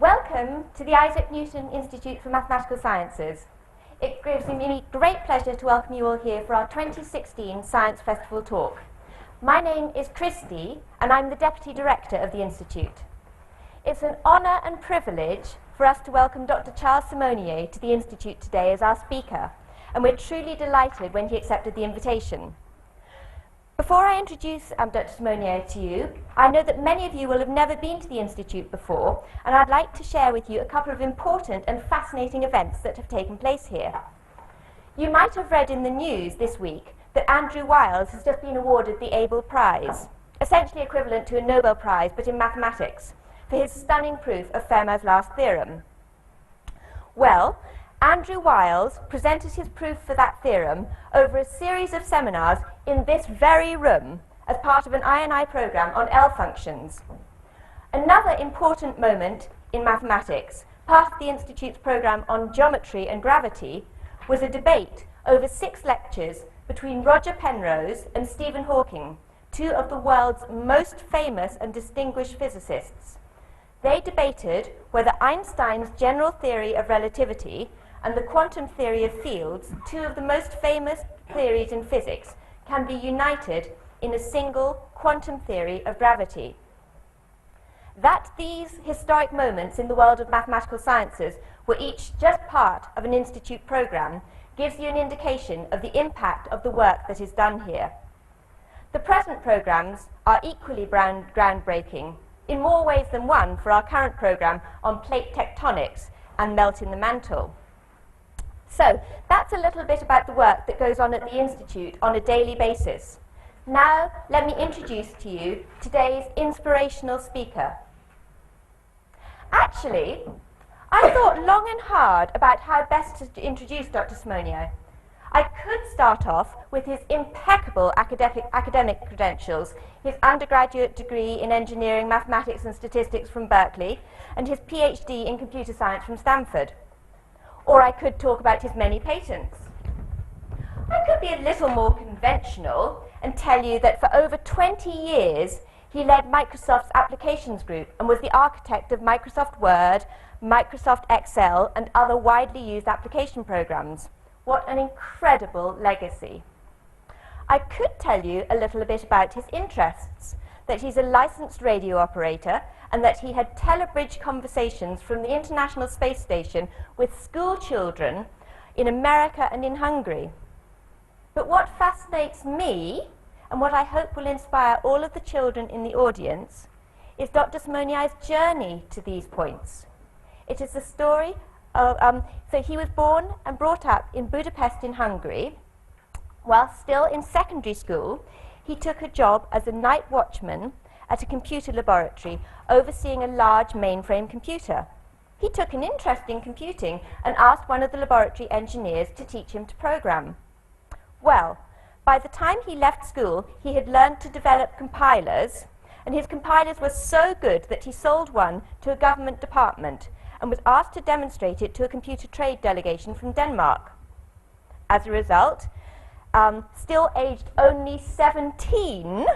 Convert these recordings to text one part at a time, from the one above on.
Welcome to the Isaac Newton Institute for Mathematical Sciences. It gives me great pleasure to welcome you all here for our 2016 Science Festival talk. My name is Christy, and I'm the Deputy Director of the Institute. It's an honour and privilege for us to welcome Dr. Charles Simonyi to the Institute today as our speaker, and we're truly delighted when he accepted the invitation. Before I introduce Dr. Simonyi to you, I know that many of you will have never been to the Institute before, and I'd like to share with you a couple of important and fascinating events that have taken place here. You might have read in the news this week that Andrew Wiles has just been awarded the Abel Prize, essentially equivalent to a Nobel Prize but in mathematics, for his stunning proof of Fermat's last theorem. Well, Andrew Wiles presented his proof for that theorem over a series of seminars in this very room as part of an I&I program on L functions. Another important moment in mathematics, part of the Institute's program on geometry and gravity, was a debate over 6 lectures between Roger Penrose and Stephen Hawking, 2 of the world's most famous and distinguished physicists. They debated whether Einstein's general theory of relativity and the quantum theory of fields, 2 of the most famous theories in physics, can be united in a single quantum theory of gravity. That these historic moments in the world of mathematical sciences were each just part of an Institute program gives you an indication of the impact of the work that is done here. The present programs are equally groundbreaking, in more ways than one for our current program on plate tectonics and melt in the mantle. So, that's a little bit about the work that goes on at the Institute on a daily basis. Now, let me introduce to you today's inspirational speaker. Actually, I thought long and hard about how best to introduce Dr. Simonyi. I could start off with his impeccable academic credentials, his undergraduate degree in engineering, mathematics and statistics from Berkeley, and his PhD in computer science from Stanford. Or I could talk about his many patents. I could be a little more conventional and tell you that for over 20 years he led Microsoft's applications group and was the architect of Microsoft Word, Microsoft Excel and other widely used application programs. What an incredible legacy. I could tell you a little bit about his interests, that he's a licensed radio operator and that he had telebridge conversations from the International Space Station with school children in America and in Hungary. But what fascinates me, and what I hope will inspire all of the children in the audience, is Dr. Simonyi's journey to these points. It is the story of, so he was born and brought up in Budapest in Hungary. While still in secondary school, he took a job as a night watchman at a computer laboratory overseeing a large mainframe computer. He took an interest in computing and asked one of the laboratory engineers to teach him to program. Well, by the time he left school, he had learned to develop compilers, and his compilers were so good that he sold one to a government department and was asked to demonstrate it to a computer trade delegation from Denmark. As a result, still aged only 17,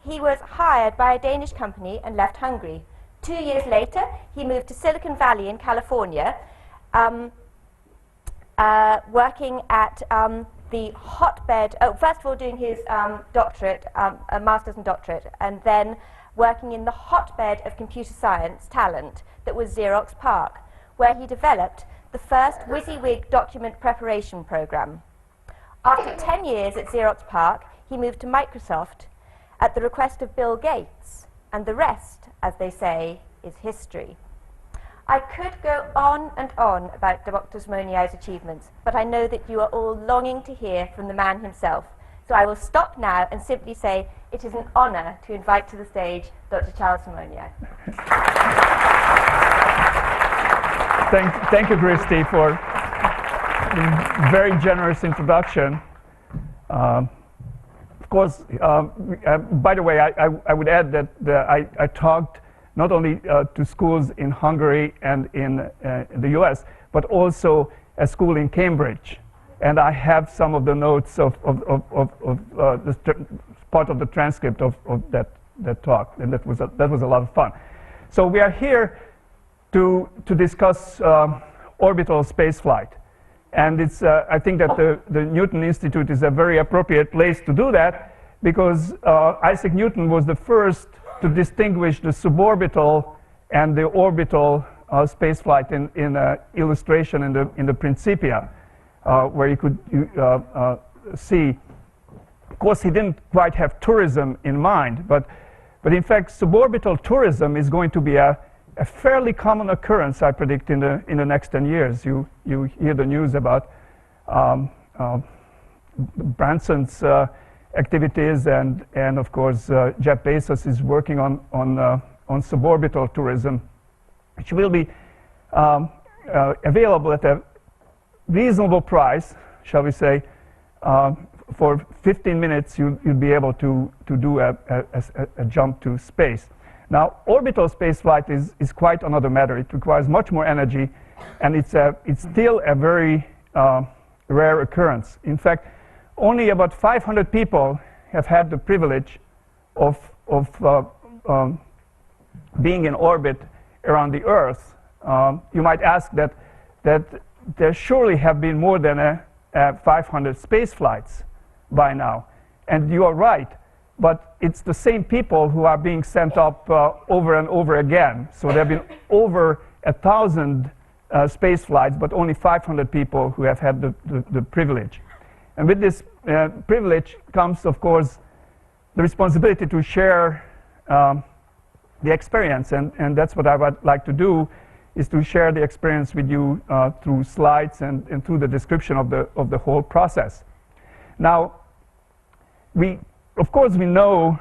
he was hired by a Danish company and left Hungary. 2 years later, he moved to Silicon Valley in California, working at the hotbed, first of all doing his doctorate, a master's and doctorate, and then working in the hotbed of computer science talent that was Xerox PARC, where he developed the first WYSIWYG document preparation program. After 10 years at Xerox PARC, he moved to Microsoft at the request of Bill Gates, and the rest, as they say, is history. I could go on and on about Dr. Simonyi's achievements, but I know that you are all longing to hear from the man himself. So I will stop now and simply say it is an honor to invite to the stage Dr. Charles Simonyi. Thank you, Christy, for the very generous introduction. Of course, by the way, I would add that I talked not only to schools in Hungary and in the US, but also a school in Cambridge. And I have some of the notes of part of the transcript of that talk, and that was a lot of fun. So we are here to discuss orbital spaceflight. And it's, I think that the Newton Institute is a very appropriate place to do that, because Isaac Newton was the first to distinguish the suborbital and the orbital spaceflight in an illustration in the Principia, where you could see. Of course, he didn't quite have tourism in mind, but in fact, suborbital tourism is going to be a fairly common occurrence, I predict, in the next 10 years. You hear the news about Branson's activities, and of course Jeff Bezos is working on suborbital tourism, which will be available at a reasonable price, shall we say. For 15 minutes, you'd be able to do a jump to space. Now, orbital spaceflight is quite another matter. It requires much more energy, and it's still a very rare occurrence. In fact, only about 500 people have had the privilege of being in orbit around the Earth. You might ask that there surely have been more than 500 space flights by now, and you are right. But it's the same people who are being sent up over and over again. So there have been over 1,000 space flights, but only 500 people who have had the privilege. And with this privilege comes, of course, the responsibility to share the experience. And that's what I would like to do, is to share the experience with you through slides and through the description of the whole process. Now, of course, we know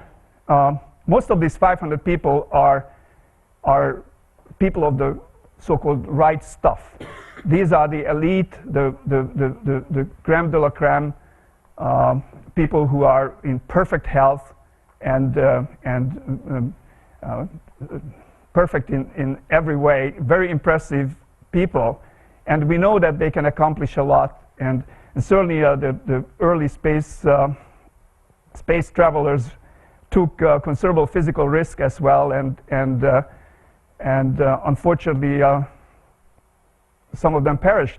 most of these 500 people are people of the so-called right stuff. These are the elite, the crème de la crème, people who are in perfect health and perfect in every way, very impressive people. And we know that they can accomplish a lot. And certainly the early space travelers took considerable physical risk as well, and unfortunately some of them perished,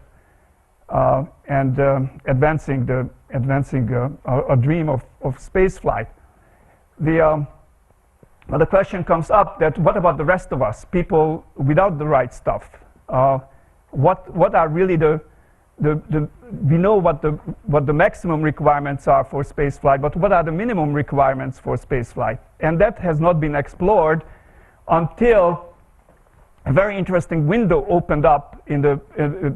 and advancing a dream of space flight. The question comes up that what about the rest of us, people without the right stuff? What are really we know what the maximum requirements are for space flight, but what are the minimum requirements for space flight? And that has not been explored until a very interesting window opened up in the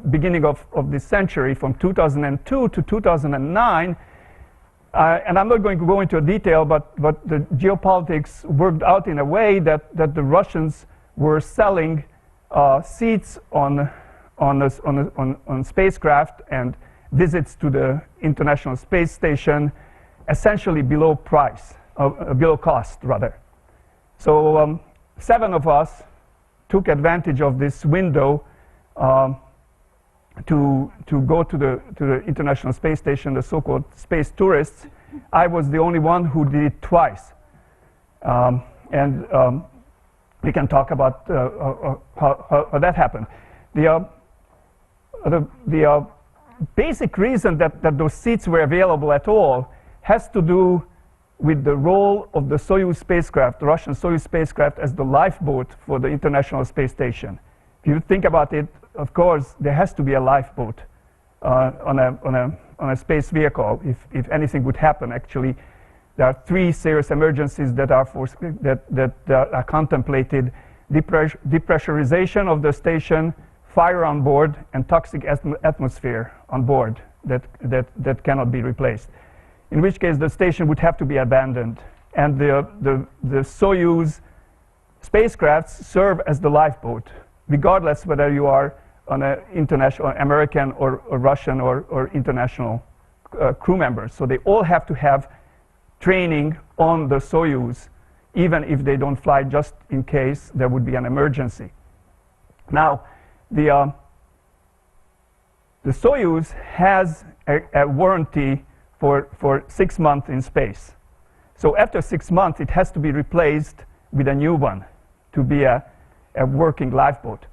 beginning of this century, from 2002 to 2009. And I'm not going to go into detail, but the geopolitics worked out in a way that the Russians were selling seats on spacecraft and visits to the International Space Station, essentially below cost rather. So 7 of us took advantage of this window to go to the International Space Station, the so-called space tourists. I was the only one who did it twice, and we can talk about how that happened. The basic reason that those seats were available at all has to do with the role of the Soyuz spacecraft, the Russian Soyuz spacecraft, as the lifeboat for the International Space Station. If you think about it, of course, there has to be a lifeboat on a space vehicle if anything would happen. Actually, there are 3 serious emergencies that are contemplated: depressurization of the station, fire on board, and toxic atmosphere on board that cannot be replaced. In which case, the station would have to be abandoned, and the Soyuz spacecrafts serve as the lifeboat, regardless whether you are on an international, American or Russian or international crew members. So they all have to have training on the Soyuz, even if they don't fly, just in case there would be an emergency. Now, the Soyuz has a warranty for 6 months in space. So after 6 months, it has to be replaced with a new one to be a working lifeboat.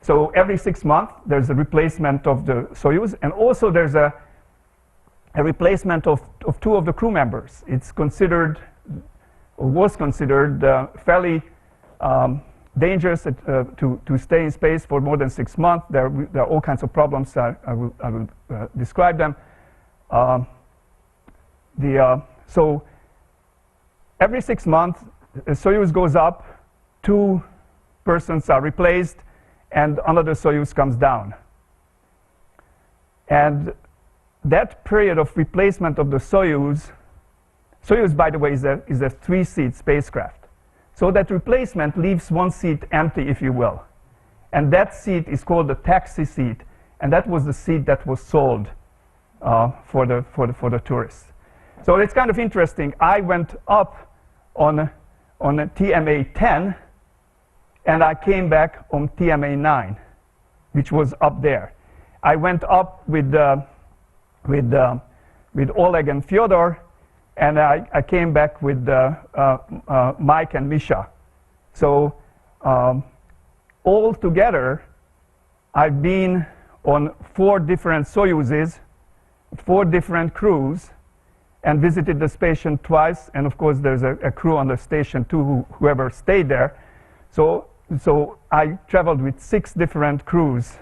So every 6 months, there's a replacement of the Soyuz, and also there's a replacement of 2 of the crew members. It's considered, or was considered, fairly dangerous to stay in space for more than 6 months. There are all kinds of problems. I will describe them. So every 6 months, Soyuz goes up, 2 persons are replaced, and another Soyuz comes down. And that period of replacement of the Soyuz, by the way, is a 3-seat spacecraft. So that replacement leaves 1 seat empty, if you will. And that seat is called the taxi seat, and that was the seat that was sold for the tourists. So it's kind of interesting. I went up on a TMA 10, and I came back on TMA 9, which was up there. I went up with Oleg and Fyodor, and I came back with Mike and Misha. So all together, I've been on 4 different Soyuzes, 4 different crews, and visited the station twice. And of course, there's a crew on the station too, whoever stayed there. So I traveled with 6 different crews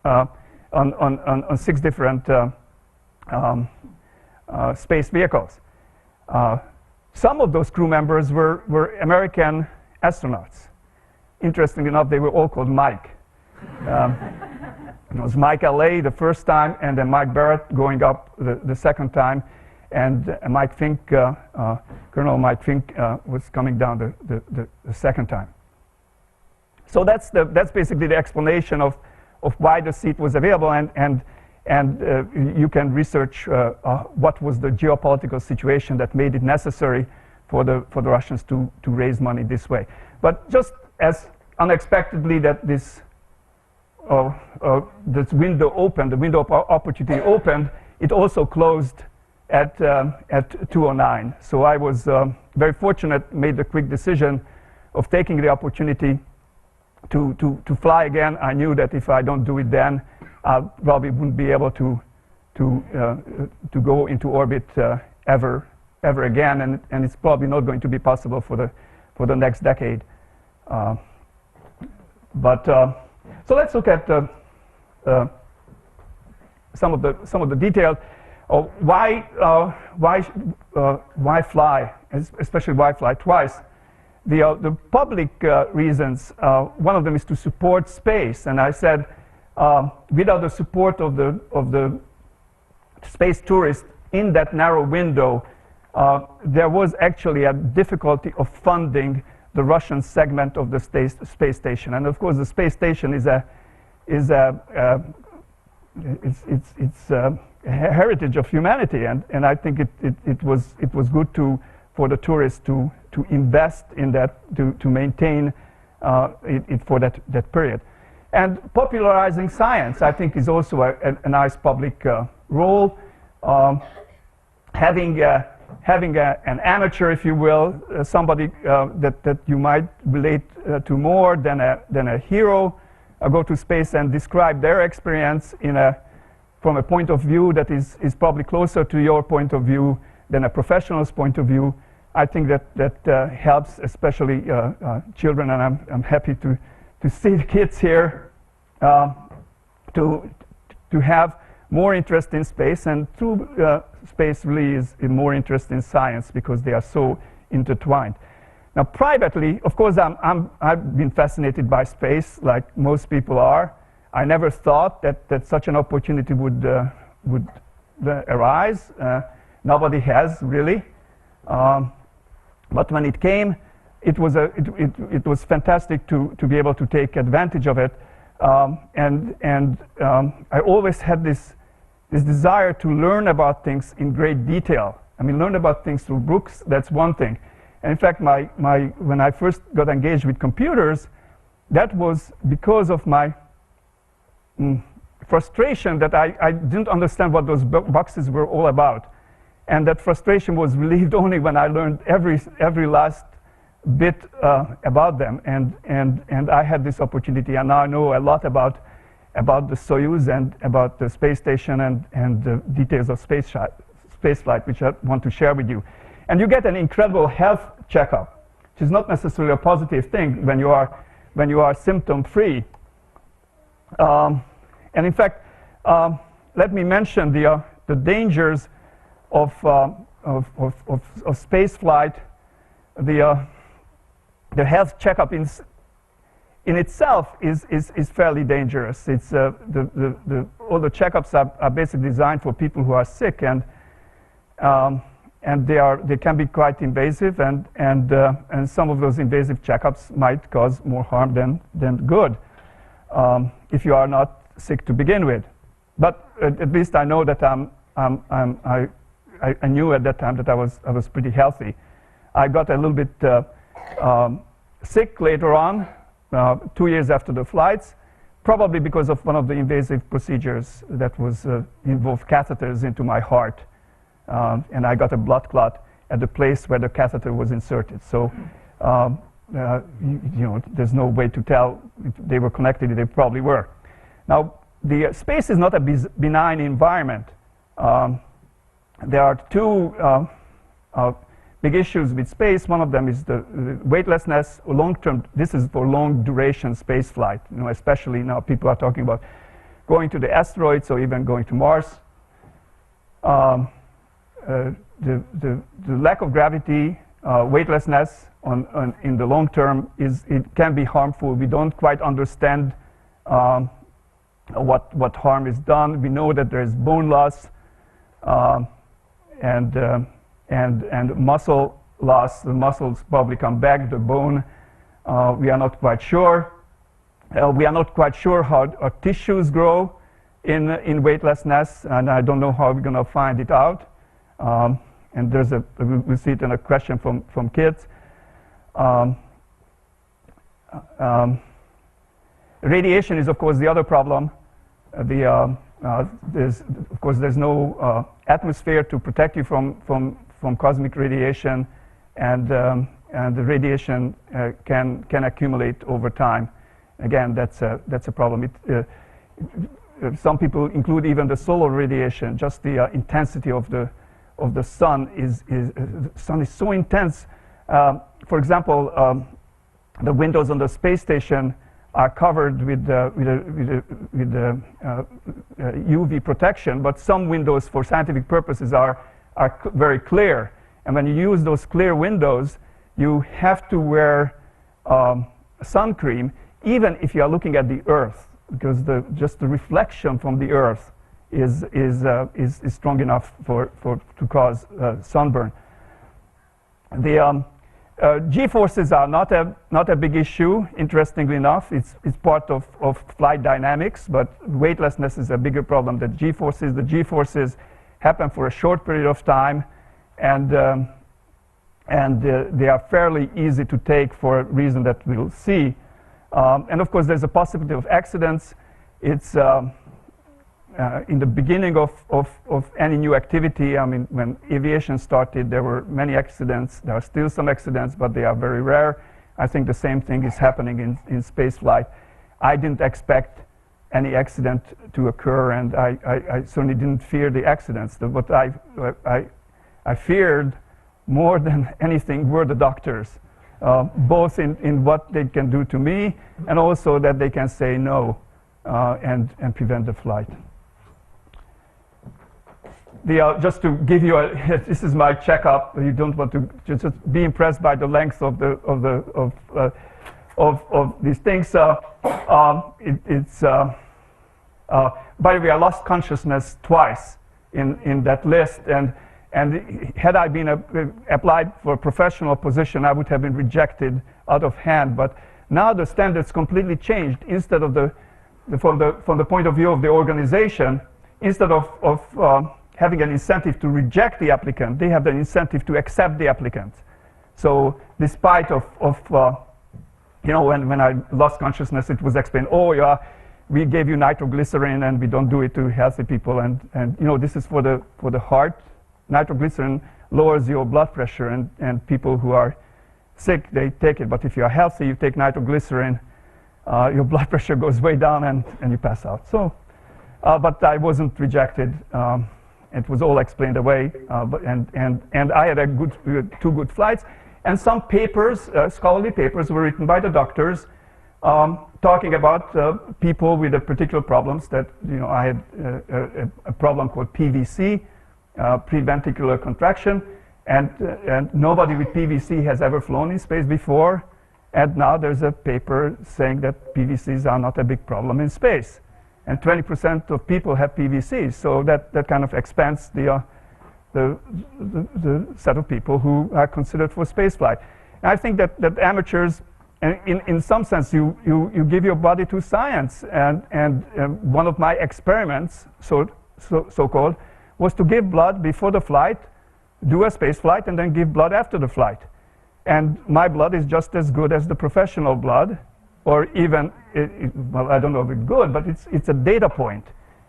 on 6 different space vehicles. Some of those crew members were American astronauts. Interestingly enough, they were all called Mike. It was Mike LA the first time, and then Mike Barrett going up the second time, and Mike Fink, Colonel Mike Fink, was coming down the second time. So that's basically the explanation of why the seat was available, and you can research what was the geopolitical situation that made it necessary for the Russians to raise money this way. But just as unexpectedly that this window opened, the window of opportunity opened, it also closed at 2:09. So I was very fortunate, made the quick decision of taking the opportunity to fly again. I knew that if I don't do it then, I probably wouldn't be able to go into orbit ever again, and it's probably not going to be possible for the next decade. So let's look at some of the details of why fly, especially why fly twice. The public reasons, one of them is to support space, and I said without the support of the space tourists in that narrow window, there was actually a difficulty of funding the Russian segment of the space station. And of course, the space station is a heritage of humanity, and I think it was good for the tourists to invest in that, to maintain it for that period. And popularizing science, I think, is also a nice public role. Having an amateur, if you will, somebody that you might relate to more than a hero, go to space and describe their experience from a point of view that is probably closer to your point of view than a professional's point of view. I think that helps, especially children, and I'm happy to see the kids here to have more interest in space, and through space really is more interest in science, because they are so intertwined. Now, privately, of course, I've been fascinated by space, like most people are. I never thought that such an opportunity would arise. Nobody has really. But when it came, it was fantastic to be able to take advantage of it. I always had this desire to learn about things in great detail. I mean, learn about things through books, that's one thing. And in fact, when I first got engaged with computers, that was because of my frustration that I didn't understand what those boxes were all about. And that frustration was relieved only when I learned every last bit about them, and I had this opportunity, and now I know a lot about the Soyuz and about the space station and the details of space flight, which I want to share with you. And you get an incredible health checkup, which is not necessarily a positive thing when you are symptom-free. And in fact, let me mention the dangers of space flight. The health checkup in itself is fairly dangerous. It's all the checkups are basically designed for people who are sick, and they can be quite invasive, and some of those invasive checkups might cause more harm than good if you are not sick to begin with. But at least I know that I knew at that time that I was pretty healthy. I got a little bit sick later on, 2 years after the flights, probably because of one of the invasive procedures that was involved catheters into my heart, and I got a blood clot at the place where the catheter was inserted. So, there's no way to tell if they were connected. They probably were. Now, the space is not a benign environment. There are two big issues with space. One of them is the weightlessness, long-term. This is for long-duration space flight. Especially now people are talking about going to the asteroids or even going to Mars. The lack of gravity, weightlessness in the long term it can be harmful. We don't quite understand what harm is done. We know that there is bone loss and muscle loss. The muscles probably come back. The bone, we are not quite sure. We are not quite sure how our tissues grow in weightlessness, and I don't know how we're going to find it out. And we see it in a question from kids. Radiation is, of course, the other problem. There's no atmosphere to protect you from cosmic radiation, and the radiation can accumulate over time. Again, that's a problem. Some people include even the solar radiation. Just the intensity of the sun is so intense. For example, the windows on the space station are covered with UV protection, but some windows for scientific purposes are very clear. And when you use those clear windows, you have to wear sun cream, even if you are looking at the Earth, because just the reflection from the Earth is strong enough to cause sunburn. The G-forces are not a big issue. Interestingly enough, it's part of flight dynamics, but weightlessness is a bigger problem than G-forces. The G-forces happen for a short period of time, and they are fairly easy to take for a reason that we'll see. And of course, there's a possibility of accidents. It's in the beginning of any new activity. I mean, when aviation started, there were many accidents. There are still some accidents, but they are very rare. I think the same thing is happening in space flight. I didn't expect any accident to occur, and I certainly didn't fear the accidents. What I feared more than anything were the doctors, both in what they can do to me, and also that they can say no and prevent the flight. Just to give you this is my checkup. You don't want to just be impressed by the length of these things. By the way, I lost consciousness twice in that list, and had I been applied for a professional position, I would have been rejected out of hand. But now the standards completely changed. Instead of from the point of view of the organization, instead of having an incentive to reject the applicant, they have an incentive to accept the applicant. So despite when I lost consciousness, it was explained, oh yeah, we gave you nitroglycerin and we don't do it to healthy people, and this is for the heart. Nitroglycerin lowers your blood pressure, and people who are sick, they take it. But if you're healthy, you take nitroglycerin, your blood pressure goes way down and you pass out. So, but I wasn't rejected. It was all explained away. And I had two good flights. And some papers, scholarly papers, were written by the doctors talking about people with particular problems that, I had a problem called PVC, preventricular contraction. And nobody with PVC has ever flown in space before. And now there's a paper saying that PVCs are not a big problem in space. And 20% of people have PVCs. So that kind of expands the set of people who are considered for spaceflight. And I think that amateurs, in some sense, you give your body to science. And one of my experiments, so-called, was to give blood before the flight, do a space flight, and then give blood after the flight. And my blood is just as good as the professional blood, or even, well, I don't know if it's good, but it's a data point.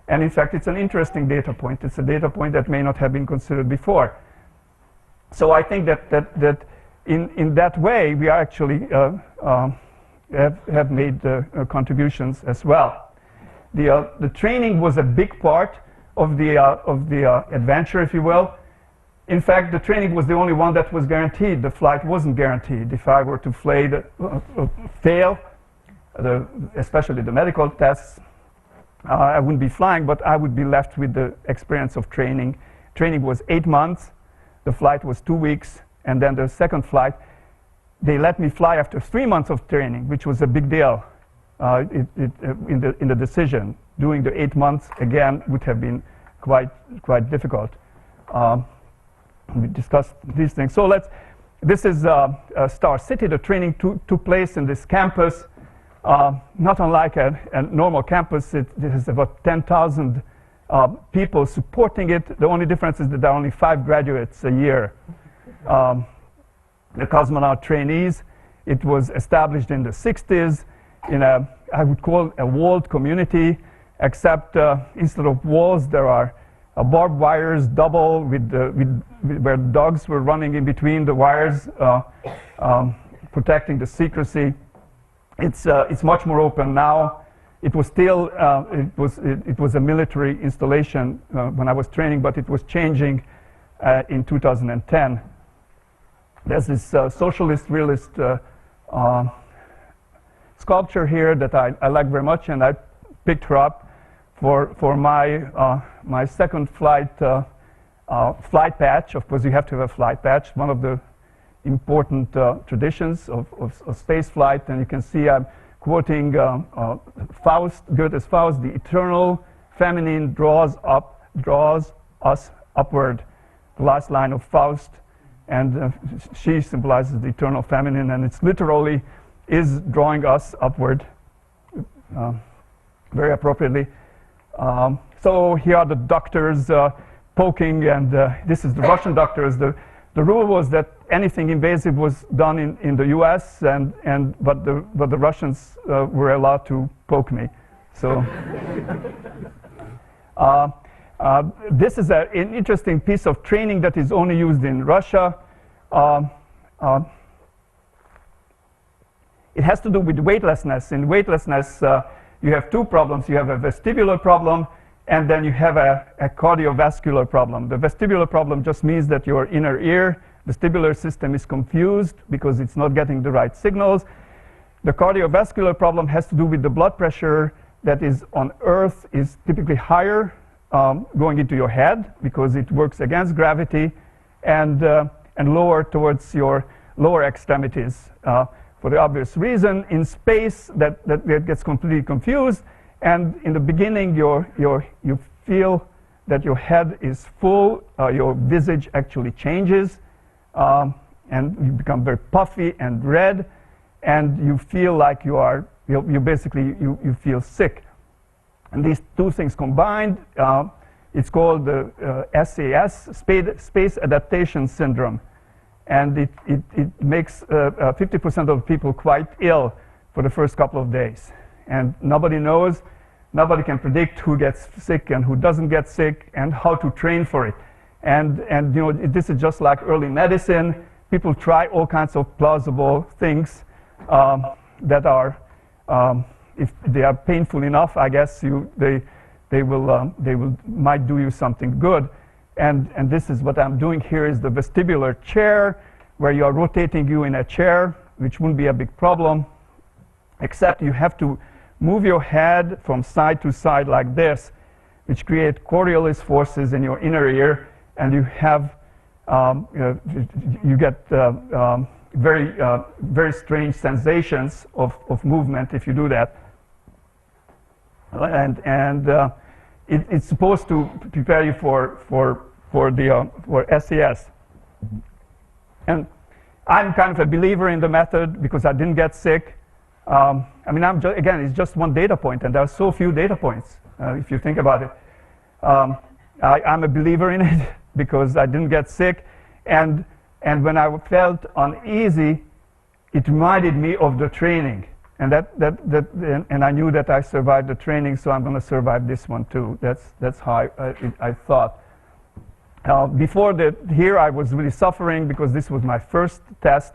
And in fact, it's an interesting data point. It's a data point that may not have been considered before. So I think that in that way, we are actually have made contributions as well. The training was a big part of the adventure, if you will. In fact, the training was the only one that was guaranteed. The flight wasn't guaranteed. If I were to fail, especially the medical tests, I wouldn't be flying, but I would be left with the experience of training. Training was 8 months. The flight was 2 weeks. And then the second flight, they let me fly after 3 months of training, which was a big deal in the decision. Doing the 8 months again would have been quite difficult. We discussed these things. So this is Star City. The training took place in this campus. Not unlike a normal campus, it has about 10,000 people supporting it. The only difference is that there are only 5 graduates a year. The cosmonaut trainees. It was established in the 60s in I would call a walled community, except instead of walls, there are barbed wires, double, where dogs were running in between the wires, protecting the secrecy. It's much more open now. It was still it was a military installation when I was training, but it was changing in 2010. There's this socialist realist sculpture here that I like very much, and I picked her up for my second flight flight patch. Of course, you have to have a flight patch. One of the important traditions of space flight, and you can see I'm quoting Faust, Goethe's Faust: "The eternal feminine draws us upward." The last line of Faust, and she symbolizes the eternal feminine, and it's literally is drawing us upward, very appropriately. So here are the doctors poking, and this is the Russian doctors. The rule was that anything invasive was done in the U.S., but the Russians were allowed to poke me. So this is an interesting piece of training that is only used in Russia. It has to do with weightlessness. In weightlessness, you have 2 problems. You have a vestibular problem, and then you have a cardiovascular problem. The vestibular problem just means that your inner ear, vestibular system, is confused because it's not getting the right signals. The cardiovascular problem has to do with the blood pressure that is on Earth is typically higher going into your head because it works against gravity, and lower towards your lower extremities. For the obvious reason, in space that gets completely confused, and in the beginning you feel that your head is full, your visage actually changes, and you become very puffy and red, and you feel like you basically feel sick. And these 2 things combined, it's called the SAS, Space Adaptation Syndrome. And it makes 50% of people quite ill for the first couple of days. And nobody knows, nobody can predict who gets sick and who doesn't get sick and how to train for it. And this is just like early medicine. people try all kinds of plausible things that are, if they are painful enough, I guess they might do you something good. And this is what I'm doing here is the vestibular chair, where you are rotating you in a chair, which wouldn't be a big problem, except you have to move your head from side to side like this, which create Coriolis forces in your inner ear, and you have you get very strange sensations of movement if you do that. And it's supposed to prepare you for SES. And I'm kind of a believer in the method because I didn't get sick. I mean, again, it's just one data point, and there are so few data points if you think about it. I'm a believer in it because I didn't get sick, and when I felt uneasy, it reminded me of the training, and and I knew that I survived the training, so I'm going to survive this one too. That's how I thought. Before here I was really suffering because this was my first test.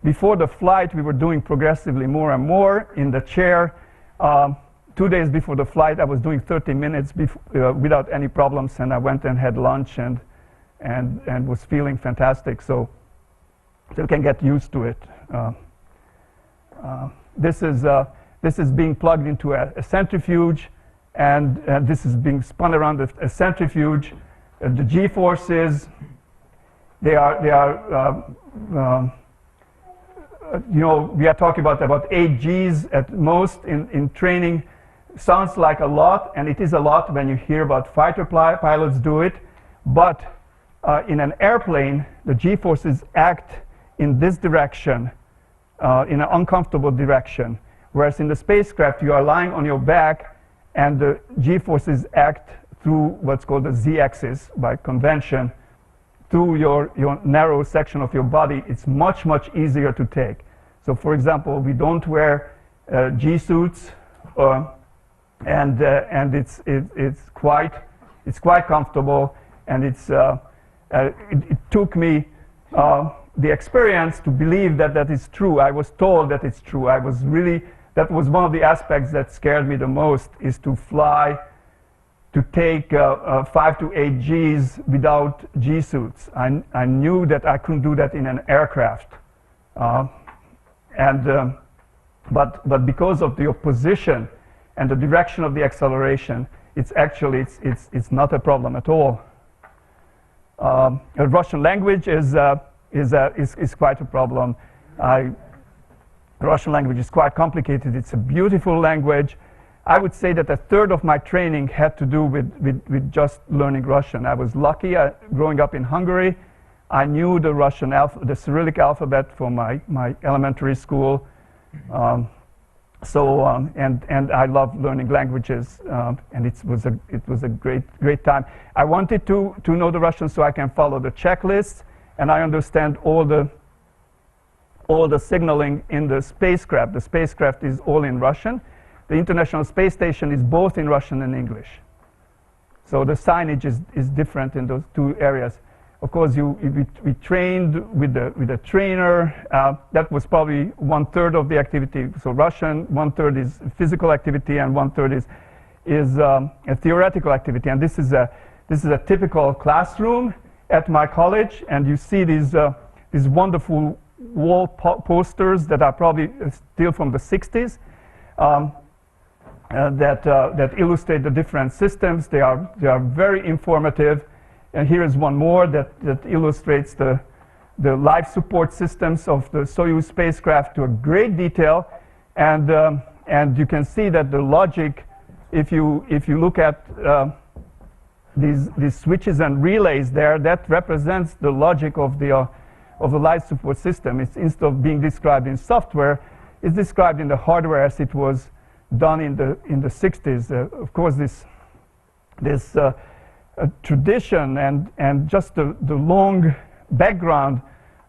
Before the flight, we were doing progressively more and more in the chair. 2 days before the flight, I was doing 30 minutes without any problems, and I went and had lunch and was feeling fantastic. So you can get used to it. This is being plugged into a centrifuge, and this is being spun around a centrifuge. The G-forces, they are you know, we are talking about 8 Gs at most in training. Sounds like a lot, and it is a lot when you hear about fighter pilots do it, but in an airplane, the G-forces act in this direction, in an uncomfortable direction, whereas in the spacecraft, you are lying on your back, and the G-forces act through what's called the Z-axis by convention, through your narrow section of your body. It's much, much easier to take. So, for example, we don't wear G-suits, and it's quite comfortable, and it took me the experience to believe that is true. I was told that it's true. That was one of the aspects that scared me the most, is to fly, to take 5 to 8 Gs without G-suits. I knew that I couldn't do that in an aircraft. But because of the opposition and the direction of the acceleration, it's not a problem at all. Russian language is quite a problem. Russian language is quite complicated. It's a beautiful language. I would say that a third of my training had to do with just learning Russian. I was lucky. Growing up in Hungary, I knew the Russian the Cyrillic alphabet from my elementary school. And I love learning languages, and it was a great time. I wanted to know the Russian so I can follow the checklists, and I understand all the signaling in the spacecraft. The spacecraft is all in Russian. The International Space Station is both in Russian and English. So the signage is different in those two areas. Of course, we trained with a trainer. That was probably 1/3 of the activity. So Russian, 1/3 is physical activity, and 1/3 is a theoretical activity. And this is a typical classroom at my college. And you see these wonderful wall posters that are probably still from the 60s. That illustrate the different systems. They are very informative. And here is one more that illustrates the life support systems of the Soyuz spacecraft to a great detail. And you can see that the logic, if you look at these switches and relays there, that represents the logic of the life support system. It's, instead of being described in software, it's described in the hardware as it was done in the 60s. Of course, this tradition and just the long background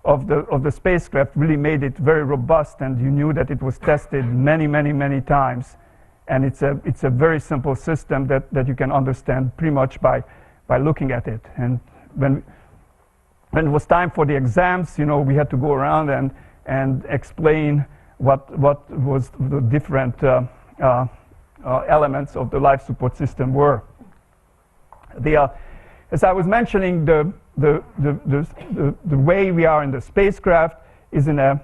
of the spacecraft really made it very robust, and you knew that it was tested many times. And it's a very simple system that you can understand pretty much by looking at it. And when it was time for the exams, you know, we had to go around and explain what was the different elements of the life support system were. As I was mentioning, the way we are in the spacecraft is in a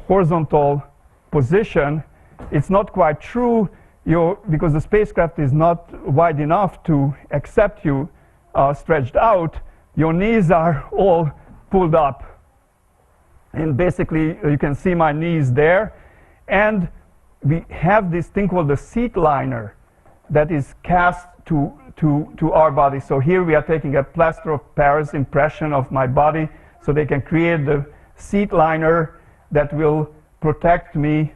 horizontal position. It's not quite true because the spacecraft is not wide enough to accept you stretched out. Your knees are all pulled up. And basically, you can see my knees there. And we have this thing called the seat liner that is cast to our body. So here we are taking a plaster of Paris impression of my body so they can create the seat liner that will protect me,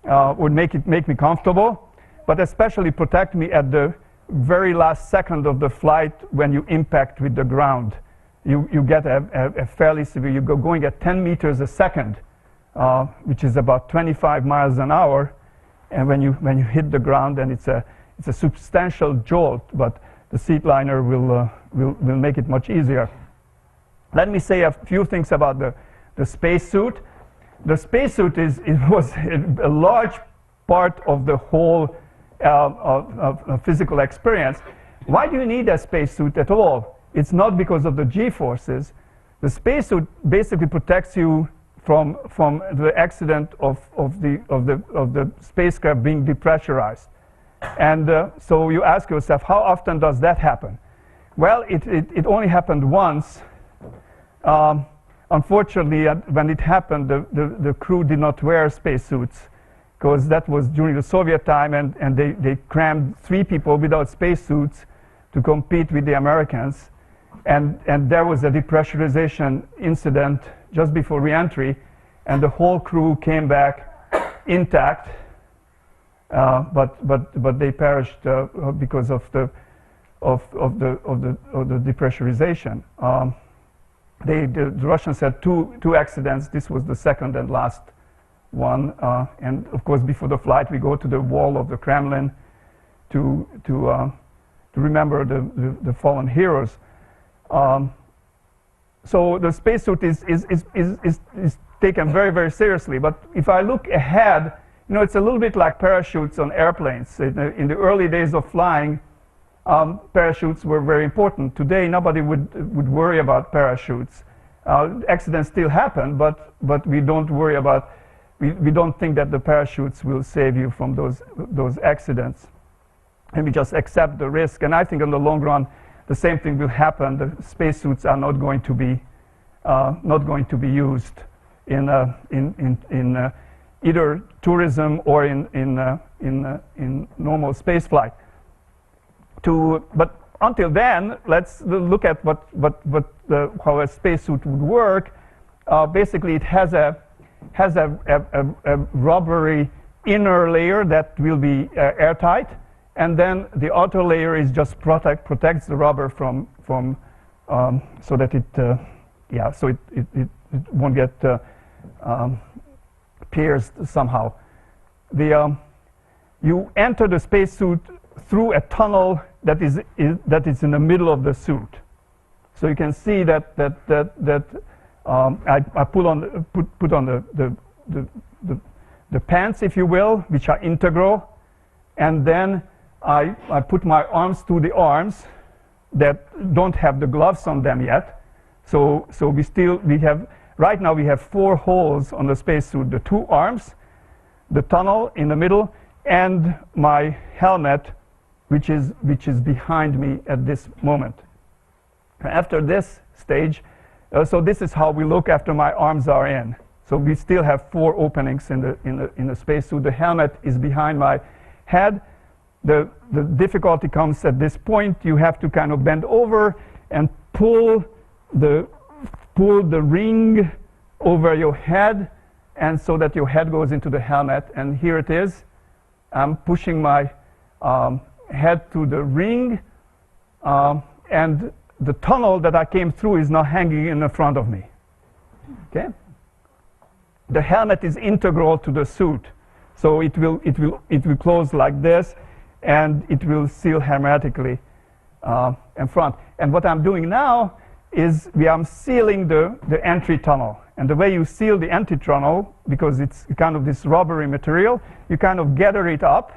would make me comfortable, but especially protect me at the very last second of the flight when you impact with the ground. You get a fairly severe, you're going at 10 meters a second, which is about 25 miles an hour, and when you hit the ground, then it's a substantial jolt, but the seat liner will make it much easier. Let me say a few things about the spacesuit. The spacesuit was a large part of the whole physical experience. Why do you need a spacesuit at all? It's not because of the G-forces. The spacesuit basically protects you from the accident of the spacecraft being depressurized. And so you ask yourself, how often does that happen? Well, it only happened once. Unfortunately, when it happened, the crew did not wear spacesuits, because that was during the Soviet time, and they crammed 3 people without spacesuits to compete with the Americans. And there was a depressurization incident just before re-entry, and the whole crew came back intact, but they perished because of the depressurization. The Russians had two accidents. This was the second and last one. And of course, before the flight, we go to the wall of the Kremlin to remember the fallen heroes. So the spacesuit is taken very, very seriously. But if I look ahead, you know, it's a little bit like parachutes on airplanes. In the early days of flying, parachutes were very important. Today, nobody would worry about parachutes. Accidents still happen, but we don't worry about. We don't think that the parachutes will save you from those accidents, and we just accept the risk. And I think in the long run, the same thing will happen. The spacesuits are not going to be used in either tourism or in normal space flight. But until then, let's look at how a spacesuit would work. Basically, it has a rubbery inner layer that will be airtight, and then the outer layer is just protects the rubber from so that it won't get pierced somehow. You enter the spacesuit through a tunnel that is in the middle of the suit. So you can see that I put on the pants, if you will, which are integral, and then I put my arms through the arms that don't have the gloves on them yet. So right now we have 4 holes on the spacesuit: the 2 arms, the tunnel in the middle, and my helmet, which is behind me at this moment. After this stage, so this is how we look after my arms are in. So we still have 4 openings in the spacesuit. The helmet is behind my head. The difficulty comes at this point. You have to kind of bend over and pull the ring over your head, and so that your head goes into the helmet. And here it is. I'm pushing my head through the ring, and the tunnel that I came through is now hanging in the front of me. Okay. The helmet is integral to the suit, so it will close like this, and it will seal hermetically in front. And what I'm doing now is we are sealing the entry tunnel. And the way you seal the entry tunnel, because it's kind of this rubbery material, you kind of gather it up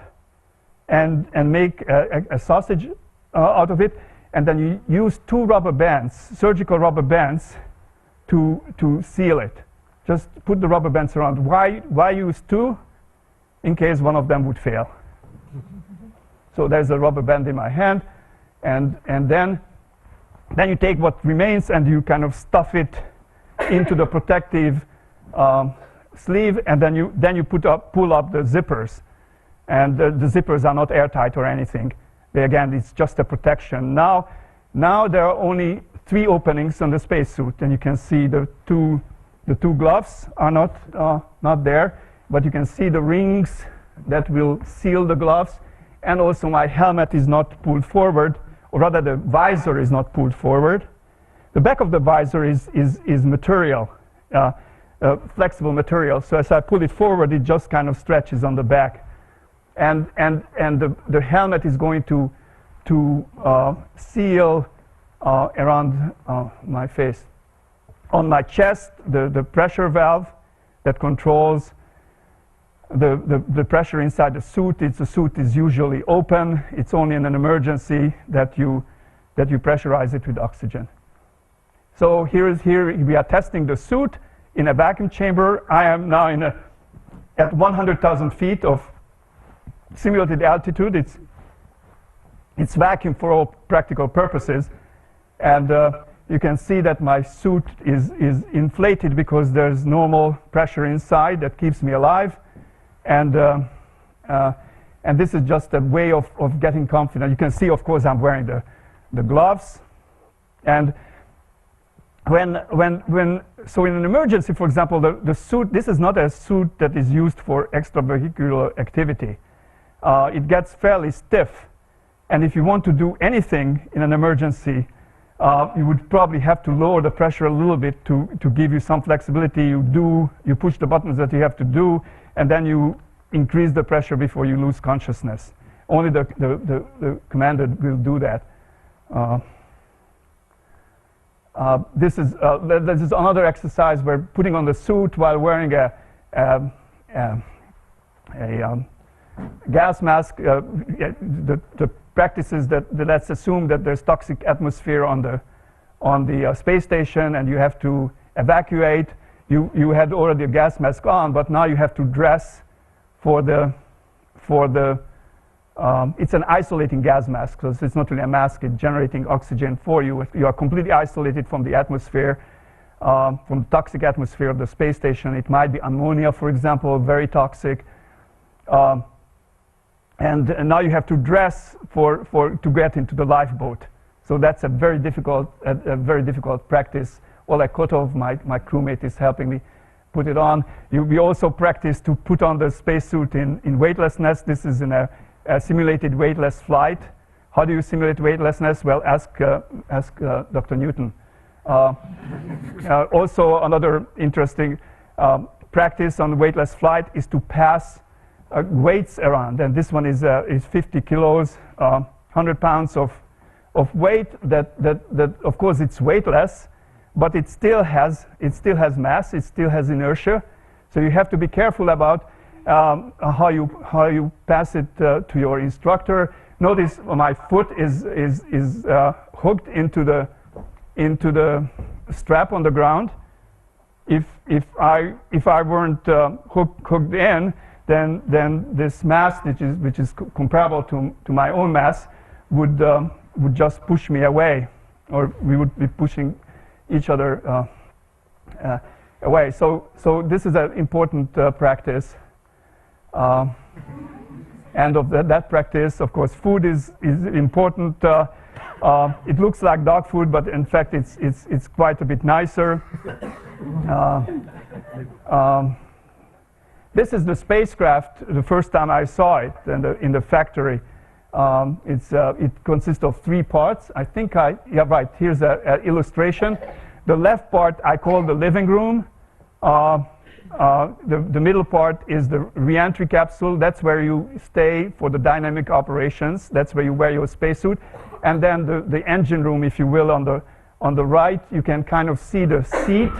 and make a sausage out of it, and then you use 2 rubber bands, surgical rubber bands, to seal it. Just put the rubber bands around. Why use 2? In case one of them would fail. So there's a rubber band in my hand, and then you take what remains and you kind of stuff it into the protective sleeve, and then you pull up the zippers, and the zippers are not airtight or anything. Again, it's just a protection. Now there are only 3 openings on the spacesuit, and you can see the two gloves are not there, but you can see the rings that will seal the gloves, and also my helmet is not pulled forward, or rather the visor is not pulled forward. The back of the visor is material, flexible material. So as I pull it forward, it just kind of stretches on the back, and the helmet is going to seal around my face. On my chest, the pressure valve that controls the pressure inside the suit. The suit is usually open. It's only in an emergency that you pressurize it with oxygen. So here we are testing the suit in a vacuum chamber. I am now at 100,000 feet of simulated altitude. It's vacuum for all practical purposes, and you can see that my suit is inflated because there's normal pressure inside that keeps me alive, and this is just a way of getting confident. You can see, of course, I'm wearing the gloves, and so in an emergency, for example, the suit, this is not a suit that is used for extravehicular activity. It gets fairly stiff, and if you want to do anything in an emergency, you would probably have to lower the pressure a little bit to give you some flexibility. You push the buttons that you have to do, and then you increase the pressure before you lose consciousness. Only the commander will do that. This is another exercise where putting on the suit while wearing a gas mask. The practice is that let's assume that there's toxic atmosphere on the space station, and you have to evacuate. You had already a gas mask on, but now you have to dress for the it's an isolating gas mask, because it's not really a mask. It's generating oxygen for you. You are completely isolated from the atmosphere, from the toxic atmosphere of the space station. It might be ammonia, for example, very toxic. And now you have to dress to get into the lifeboat. So that's a very difficult practice. All I cut off, my crewmate is helping me put it on. We also practice to put on the spacesuit in weightlessness. This is in a simulated weightless flight. How do you simulate weightlessness? Well, ask Dr. Newton. Also, another interesting practice on weightless flight is to pass weights around, and this one is 50 kilos, 100 pounds of weight. That of course it's weightless, but it still has mass. It still has inertia. So you have to be careful about how you pass it to your instructor. Notice my foot is hooked into the strap on the ground. If I weren't hooked in, then this mass, which is comparable to my own mass, would just push me away, or we would be pushing each other away. So this is an important practice. And of that practice, of course, food is important. It looks like dog food, but in fact, it's quite a bit nicer. This is the spacecraft. The first time I saw it in the factory. It consists of 3 parts. I think yeah, right. Here's an illustration. The left part I call the living room. The middle part is the re-entry capsule. That's where you stay for the dynamic operations. That's where you wear your spacesuit. And then the engine room, if you will, on On the right, you can kind of see the seat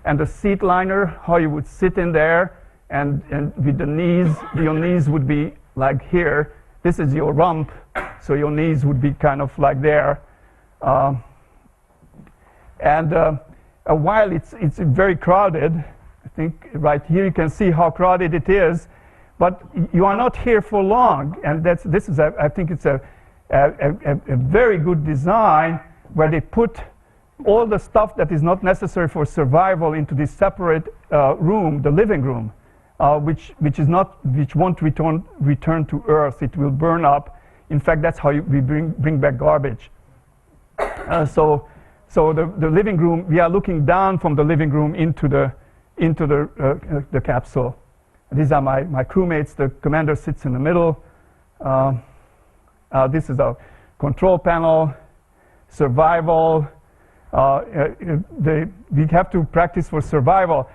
and the seat liner, how you would sit in there, and with the knees, your knees would be like here. This is your rump, so your knees would be kind of like there. While it's very crowded, I think right here you can see how crowded it is, but you are not here for long, and I think it's a very good design where they put all the stuff that is not necessary for survival into this separate room, the living room, which won't return to Earth. It will burn up. In fact, that's how we bring back garbage. So the living room, we are looking down from the living room into the capsule. These are my crewmates. The commander sits in the middle. This is a control panel, survival. We have to practice for survival.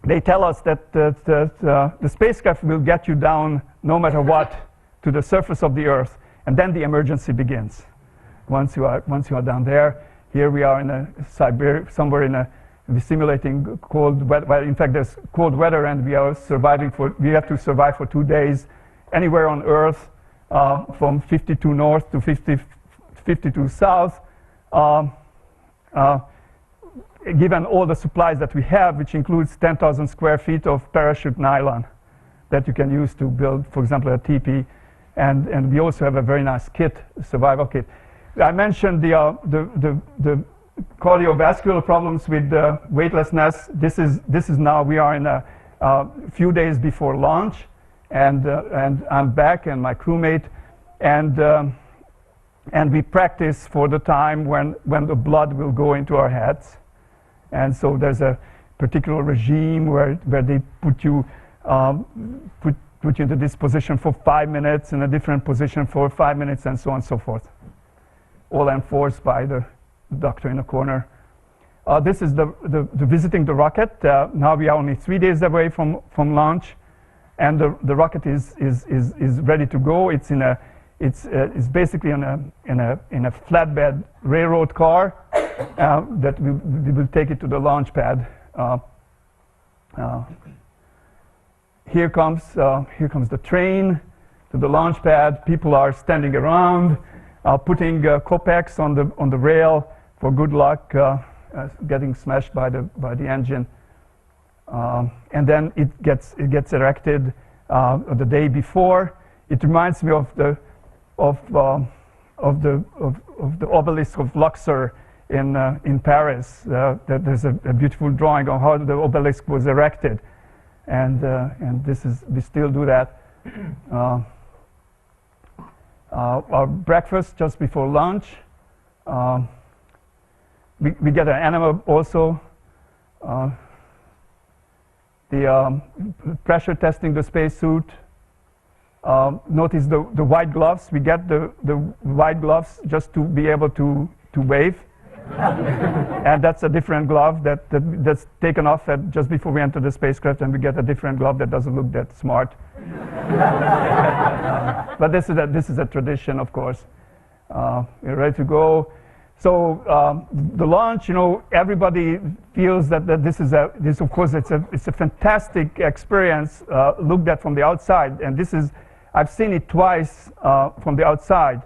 They tell us that the spacecraft will get you down no matter what to the surface of the Earth, and then the emergency begins. Once you are down there, here we are in a Siberia, somewhere we're simulating cold weather. Well, in fact, there's cold weather, and we have to survive for 2 days anywhere on Earth, from 52 north to 52 south. Given all the supplies that we have, which includes 10,000 square feet of parachute nylon that you can use to build, for example, a teepee, and we also have a very nice kit, survival kit. I mentioned the cardiovascular problems with weightlessness. This is now we are in a few days before launch, and I'm back and my crewmate, and we practice for the time when the blood will go into our heads. And so there's a particular regime where they put you into this position for 5 minutes, in a different position for 5 minutes, and so on and so forth. All enforced by the doctor in the corner. This is the visiting the rocket. Now we are only 3 days away from launch, and the rocket is ready to go. It's basically in a flatbed railroad car that we will take it to the launch pad. Here comes the train to the launch pad. People are standing around, putting Copex on the rail for good luck, getting smashed by the engine, and then it gets erected the day before. It reminds me of the obelisk of Luxor in Paris. There's a beautiful drawing on how the obelisk was erected, and we still do that. Our breakfast just before lunch. We get an animal also. The pressure testing the spacesuit. Notice the white gloves. We get the white gloves just to be able to wave. And that's a different glove that's taken off just before we enter the spacecraft, and we get a different glove that doesn't look that smart. But this is a tradition, of course. We're ready to go. So the launch, everybody feels that this of course it's a fantastic experience looked at from the outside, and I've seen it twice from the outside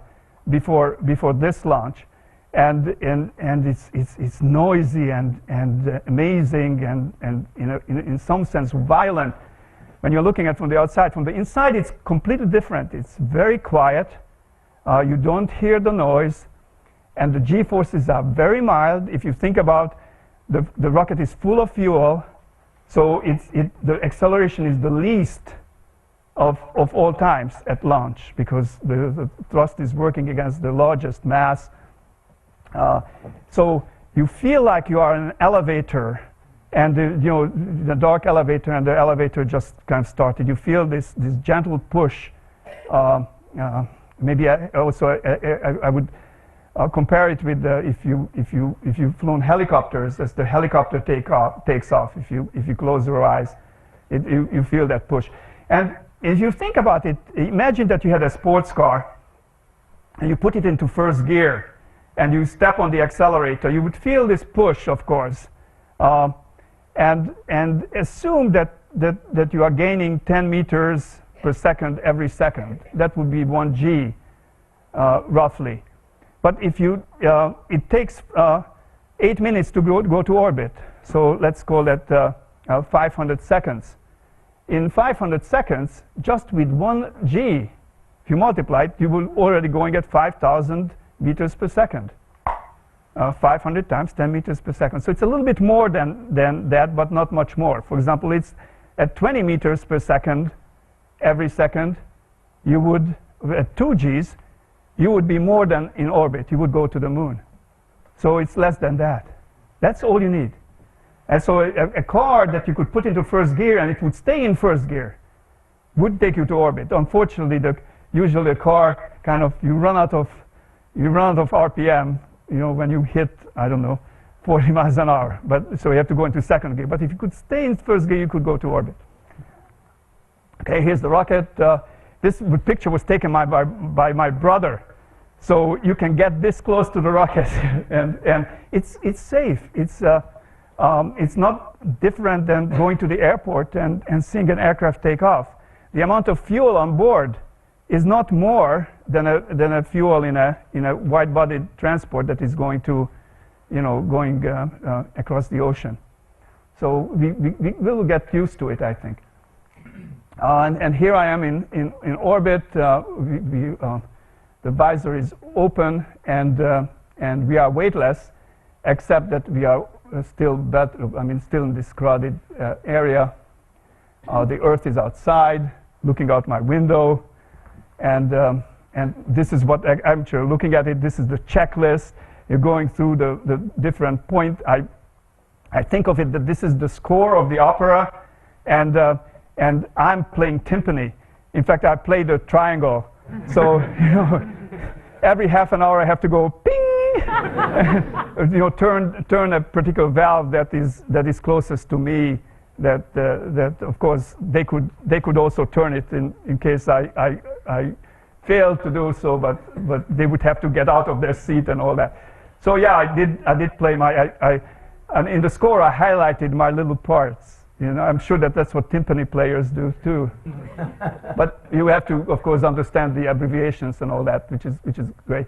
before this launch, and it's noisy and amazing and in some sense violent when you're looking at it from the outside. From the inside, it's completely different. It's very quiet. You don't hear the noise, and the G-forces are very mild. If you think about the rocket is full of fuel, so the acceleration is the least of all times at launch, because the thrust is working against the largest mass. So you feel like you are in an elevator, and the dark elevator, and the elevator just kind of started. You feel this gentle push. Maybe I would compare it with if you've flown helicopters, as the helicopter takes off. If you close your eyes, you feel that push. And if you think about it, imagine that you had a sports car and you put it into first gear, and you step on the accelerator, you would feel this push, of course, and assume that you are gaining 10 meters per second every second. That would be 1 g, roughly. But if you, it takes 8 minutes to go to orbit. So let's call that 500 seconds. In 500 seconds, just with 1 g, if you multiply it, you will already going at 5,000 meters per second. 500 times 10 meters per second. So it's a little bit more than that, but not much more. For example, it's at 20 meters per second every second. You would, at 2 g's, you would be more than in orbit. You would go to the moon. So it's less than that. That's all you need. And so a car that you could put into first gear and it would stay in first gear would take you to orbit. Unfortunately, usually a car kind of, you run out of RPM, you know, when you hit, I don't know, 40 miles an hour. But so you have to go into second gear. But if you could stay in first gear, you could go to orbit. Okay, here's the rocket. This picture was taken by my brother. So you can get this close to the rocket, and it's safe. It's not different than going to the airport and seeing an aircraft take off. The amount of fuel on board is not more than a fuel in a wide-bodied transport that is going to, you know, going across the ocean. So we will get used to it, I think. And here I am in orbit. The visor is open, and we are weightless, except that we are still in this crowded area. The Earth is outside, looking out my window, and this is what I'm sure looking at it. This is the checklist. You're going through the different points. I think of it that this is the score of the opera, and I'm playing timpani. In fact, I play the triangle. So, you know, every half an hour I have to go ping, you know, turn a particular valve that is closest to me. That of course they could also turn it in case I failed to do so, but they would have to get out of their seat and all that. So yeah, I did play and in the score I highlighted my little parts. You know, I'm sure that's what timpani players do too. But you have to, of course, understand the abbreviations and all that, which is great.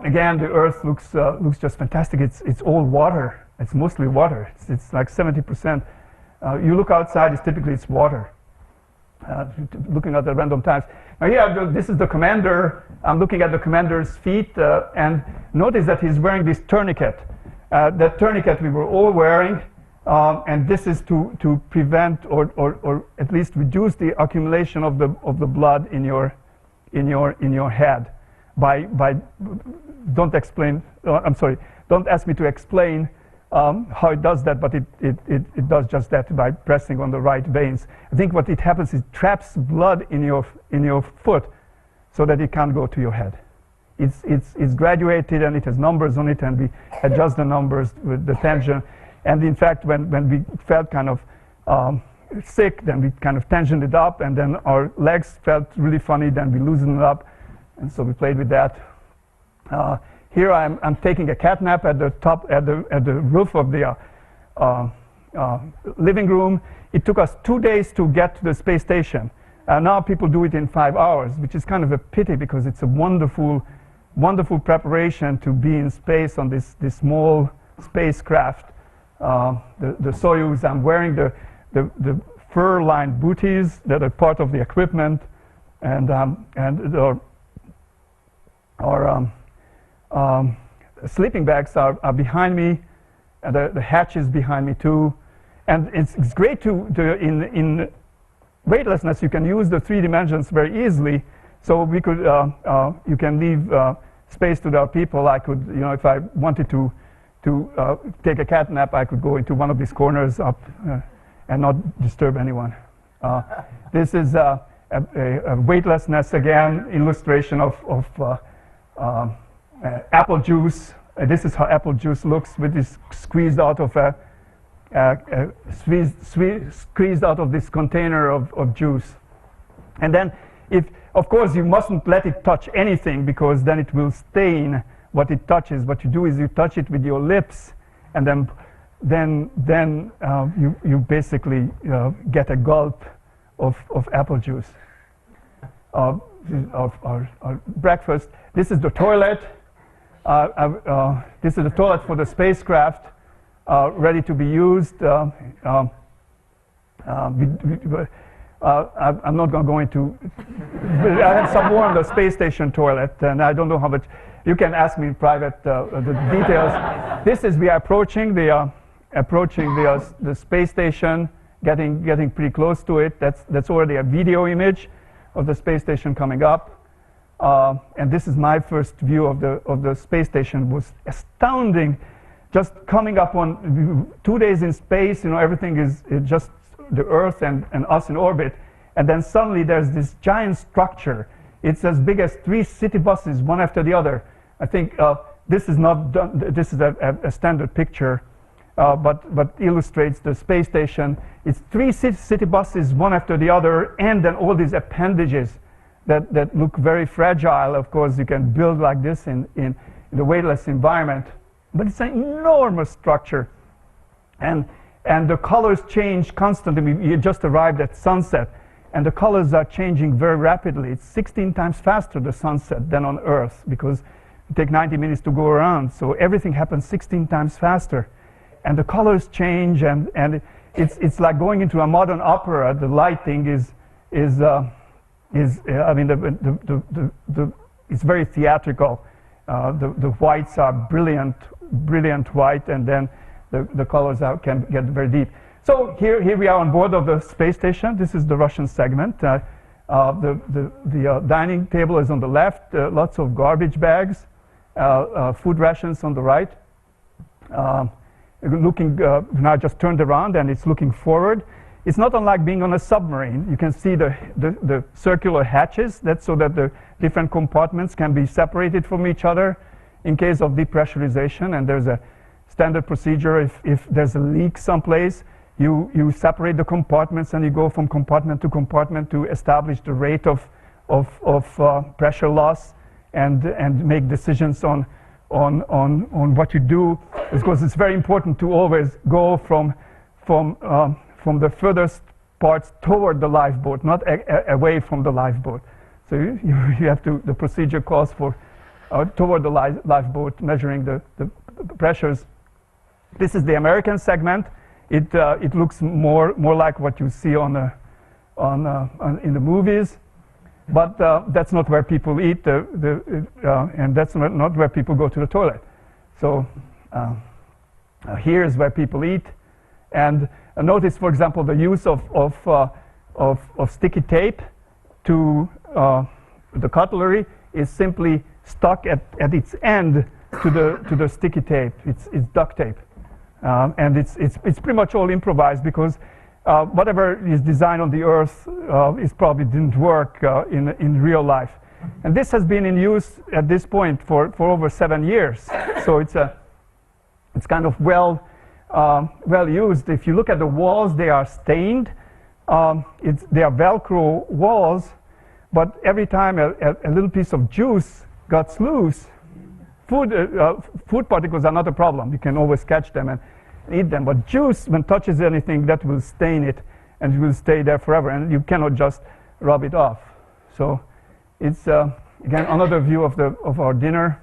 Again, the Earth looks just fantastic. It's all water. It's mostly water. It's like 70%. You look outside, it's water. Looking at the random times. Now here, this is the commander. I'm looking at the commander's feet, and notice that he's wearing this tourniquet. That tourniquet we were all wearing. And this is to prevent or at least reduce the accumulation of the blood in your head. Don't ask me to explain how it does that, but it does just that by pressing on the right veins. I think what it happens is it traps blood in your foot so that it can't go to your head. It's graduated and it has numbers on it, and we adjust the numbers with the tension. And in fact, when we felt kind of sick, then we kind of tensioned it up, and then our legs felt really funny, then we loosened it up, and so we played with that. Here I'm taking a cat nap at the top, at the roof of the living room. It took us 2 days to get to the space station. Now people do it in 5 hours, which is kind of a pity because it's a wonderful preparation to be in space on this small spacecraft. The Soyuz, I'm wearing the fur-lined booties that are part of the equipment, and our sleeping bags are behind me, and the hatch is behind me too. And it's great in weightlessness you can use the 3 dimensions very easily. So we could you can leave space to the people. I could, you know, if I wanted to take a cat nap, I could go into one of these corners up and not disturb anyone. This is a weightlessness, again, illustration of apple juice. This is how apple juice looks, with this squeezed out of squeezed out of this container of juice. And then, of course, you mustn't let it touch anything, because then it will stain what it touches. What you do is you touch it with your lips, and then you basically get a gulp of apple juice. Of our breakfast. This is the toilet. This is the toilet for the spacecraft, ready to be used. I'm not going to go into. I have some more on the space station toilet, and I don't know how much. You can ask me in private the details. This is we are approaching the space station, getting pretty close to it. That's already a video image of the space station coming up, and this is my first view of the space station. It was astounding, just coming up on 2 days in space. You know, everything is just the Earth and us in orbit, and then suddenly there's this giant structure. It's as big as 3 city buses, one after the other. I think this is not done. This is a standard picture, but illustrates the space station. It's 3 city buses, one after the other, and then all these appendages that look very fragile. Of course, you can build like this in the weightless environment, but it's an enormous structure, and the colors change constantly. We just arrived at sunset, and the colors are changing very rapidly. It's 16 times faster, the sunset, than on Earth, because it takes 90 minutes to go around, so everything happens 16 times faster. And the colors change, and it's like going into a modern opera. The lighting is I mean, it's very theatrical. The whites are brilliant white, and then the colors can get very deep. So here we are on board of the space station. This is the Russian segment. The dining table is on the left. Lots of garbage bags, food rations on the right. Looking now just turned around, and it's looking forward. It's not unlike being on a submarine. You can see the circular hatches. That's so that the different compartments can be separated from each other in case of depressurization. And there's a standard procedure. If there's a leak someplace, you separate the compartments, and you go from compartment to compartment to establish the rate of pressure loss and make decisions on what you do, because it's very important to always go from the furthest parts toward the lifeboat, not away from the lifeboat. So you have to. The procedure calls for toward the lifeboat, measuring the pressures. This is the American segment. It looks more like what you see in the movies. But that's not where people eat, and that's not where people go to the toilet. So here is where people eat. And notice, for example, the use of sticky tape to the cutlery is simply stuck at its end to the sticky tape. It's duct tape, and it's pretty much all improvised, because whatever is designed on the Earth probably didn't work in real life. And this has been in use at this point for over 7 years. So it's kind of well used. If you look at the walls, they are stained. They are Velcro walls, but every time a little piece of juice gets loose, food particles are not a problem. You can always catch them and eat them, but juice, when touches anything, that will stain it, and it will stay there forever, and you cannot just rub it off. So it's again another view of our dinner.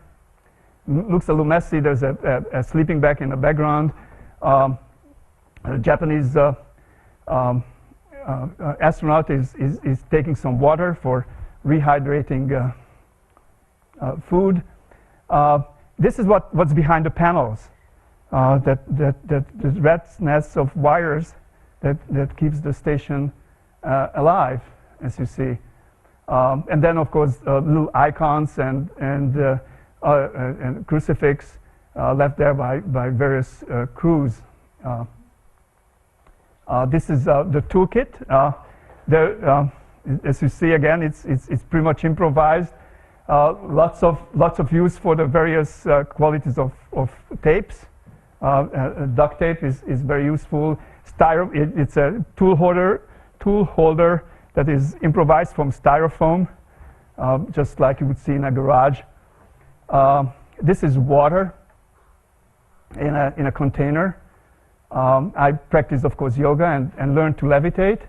Looks a little messy. There's a sleeping bag in the background. A Japanese astronaut is taking some water for rehydrating food. This is what's behind the panels. The rat's nest of wires that keeps the station alive, as you see. And then, of course, little icons and crucifix left there by various crews. This is the toolkit. As you see, again, it's pretty much improvised. Lots of use for the various qualities of tapes. Duct tape is very useful. It's a tool holder that is improvised from styrofoam, just like you would see in a garage. This is water in a container. I practice, of course, yoga and learned to levitate.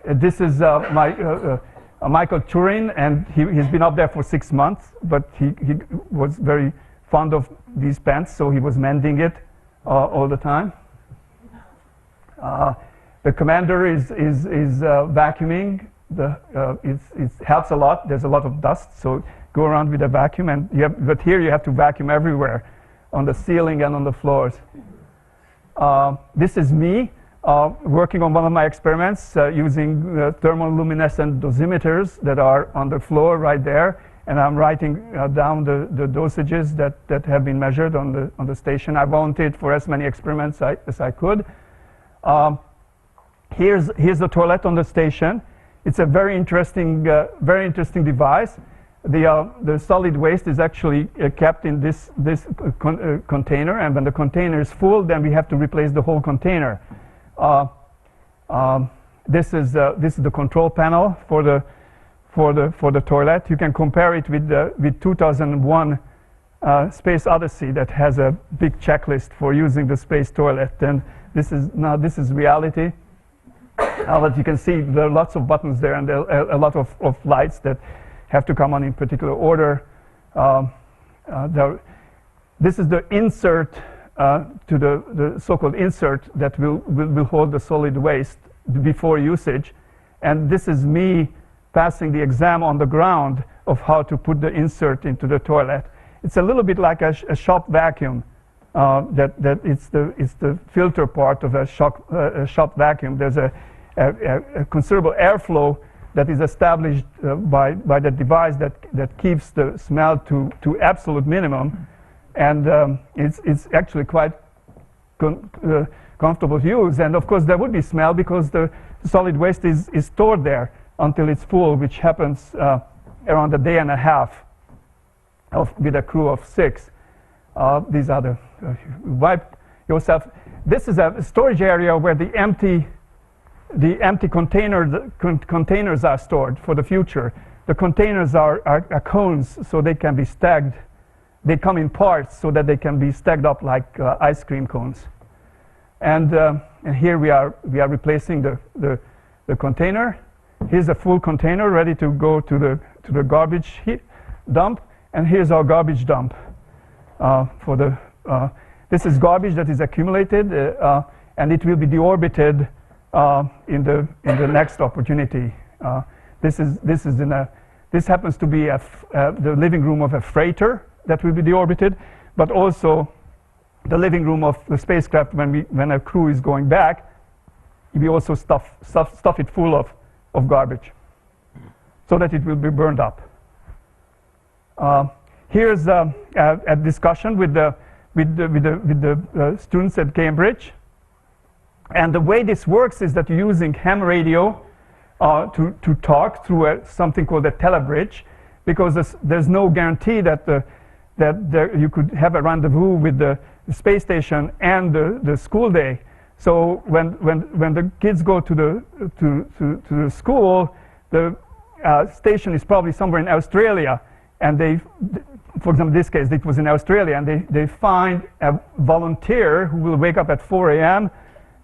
This is Michael Turin, and he's been up there for 6 months, but he was very fond of these pants, so he was mending it all the time. The commander is vacuuming. It helps a lot. There's a lot of dust, so go around with a vacuum. But here you have to vacuum everywhere, on the ceiling and on the floors. This is me working on one of my experiments using thermoluminescent dosimeters that are on the floor right there, and I'm writing down the dosages that have been measured on the station. I volunteered for as many experiments as I could. Here's the toilet on the station. It's a very interesting device. The solid waste is actually kept in this container, and when the container is full, then we have to replace the whole container. This is the control panel for the toilet. You can compare it with 2001 Space Odyssey that has a big checklist for using the space toilet, and this is reality. But you can see there are lots of buttons there, and there are a lot of lights that have to come on in particular order. This is the insert to the so-called insert that will hold the solid waste before usage, and this is me passing the exam on the ground of how to put the insert into the toilet. It's a little bit like a shop vacuum. That it's the filter part of a shop vacuum. There's a considerable airflow that is established by the device that keeps the smell to absolute minimum, and it's actually quite comfortable to use. And of course there would be smell because the solid waste is stored there until it's full, which happens around a day and a half with a crew of 6. These are the wipe yourself. This is a storage area where the empty containers are stored for the future. The containers are cones, so they can be stacked. They come in parts so that they can be stacked up like ice cream cones. And here we are replacing the container. Here's a full container ready to go to the garbage dump, and here's our garbage dump. This is garbage that is accumulated, and it will be deorbited in the next opportunity. This happens to be the living room of a freighter that will be deorbited, but also the living room of the spacecraft when a crew is going back. We also stuff it full of garbage, so that it will be burned up. Here's a discussion with the students at Cambridge, and the way this works is that you're using ham radio to talk through something called a telebridge, because there's no guarantee that you could have a rendezvous with the space station and the school day. So when the kids go to the school, the station is probably somewhere in Australia, and for example, in this case, it was in Australia, and they find a volunteer who will wake up at 4 a.m.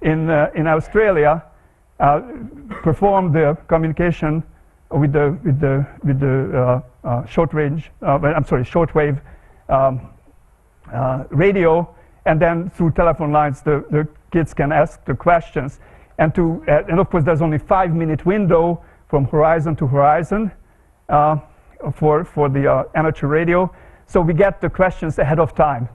in Australia, perform the communication with the shortwave radio, and then through telephone lines, the kids can ask the questions, and of course, there's only 5-minute window from horizon to horizon for the amateur radio. So we get the questions ahead of time.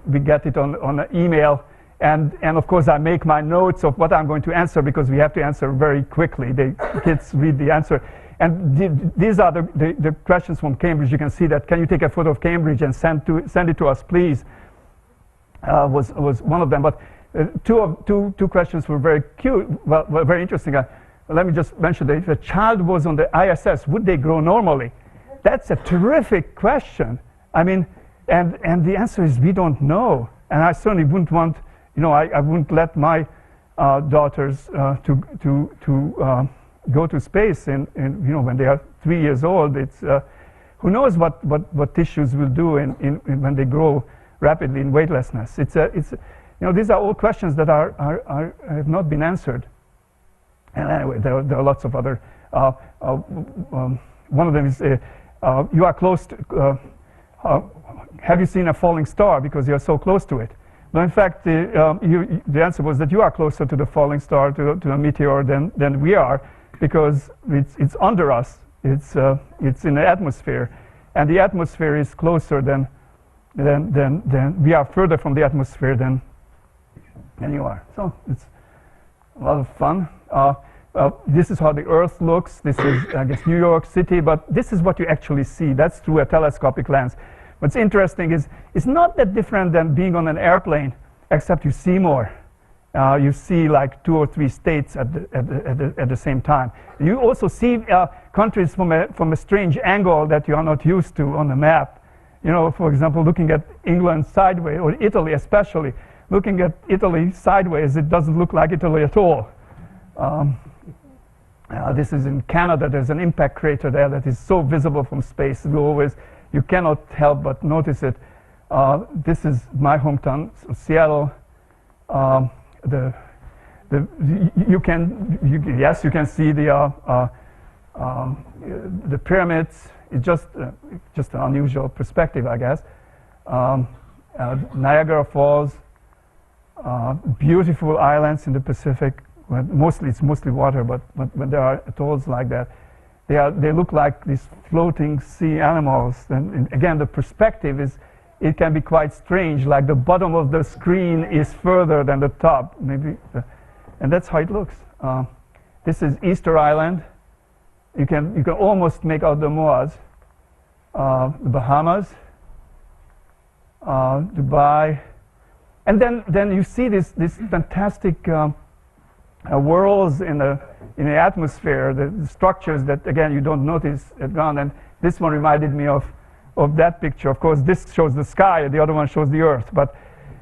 We get it on an email, and of course I make my notes of what I'm going to answer, because we have to answer very quickly. The kids read the answer, and these are the questions from Cambridge. You can see that. Can you take a photo of Cambridge and send it to us, please? Was one of them, but two questions were very cute, well, very interesting. Let me just mention that if a child was on the ISS, would they grow normally? That's a terrific question. I mean, and the answer is we don't know. And I certainly wouldn't want, I wouldn't let my daughters to go to space when they are 3 years old, it's who knows what tissues will do when they grow rapidly in weightlessness. These are all questions that have not been answered. And anyway, there are lots of other. One of them is you are close to. Have you seen a falling star because you are so close to it? But in fact, the answer was that you are closer to the falling star, to a meteor, than we are, because it's under us. It's in the atmosphere, and the atmosphere is closer than we are further from the atmosphere than you are. So it's a lot of fun. This is how the Earth looks. This is, I guess, New York City, but this is what you actually see. That's through a telescopic lens. What's interesting is it's not that different than being on an airplane, except you see more. You see like 2 or 3 states at the same time. You also see countries from a strange angle that you are not used to on the map. For example, looking at England sideways, or Italy especially, looking at Italy sideways, it doesn't look like Italy at all. This is in Canada. There's an impact crater there that is so visible from space. You cannot help but notice it. This is my hometown, Seattle. You can see the pyramids. It's just an unusual perspective, I guess. Niagara Falls, beautiful islands in the Pacific. Well, it's mostly water, but when there are atolls like that, they look like these floating sea animals. And again, the perspective it can be quite strange. Like the bottom of the screen is further than the top, maybe, and that's how it looks. This is Easter Island. You can almost make out the Moas. The Bahamas, Dubai, and then you see this fantastic whirls in the atmosphere, the structures that again you don't notice at ground. And this one reminded me of that picture. Of course, this shows the sky, the other one shows the Earth, but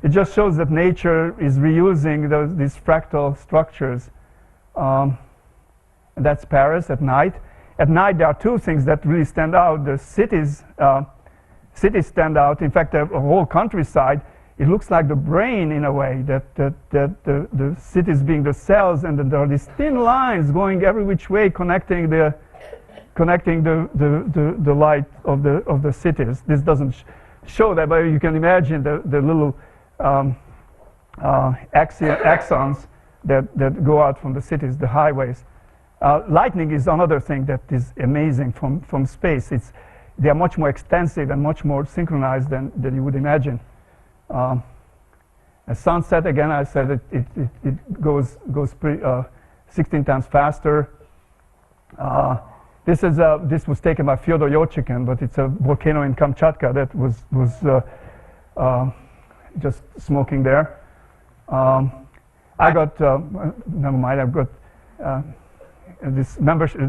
it just shows that nature is reusing these fractal structures. And that's Paris at night. At night, there are 2 things that really stand out. The cities stand out. In fact, the whole countryside, it looks like the brain in a way, that the cities being the cells, and then there are these thin lines going every which way, connecting the light of the cities. This doesn't show that, but you can imagine the little axons that go out from the cities, the highways. Lightning is another thing that is amazing from space. They are much more extensive and much more synchronized than you would imagine. A sunset, again, I said it goes 16 times faster. This was taken by Fyodor Yurchikhin, but it's a volcano in Kamchatka that was just smoking there. I got never mind. I've got this membership.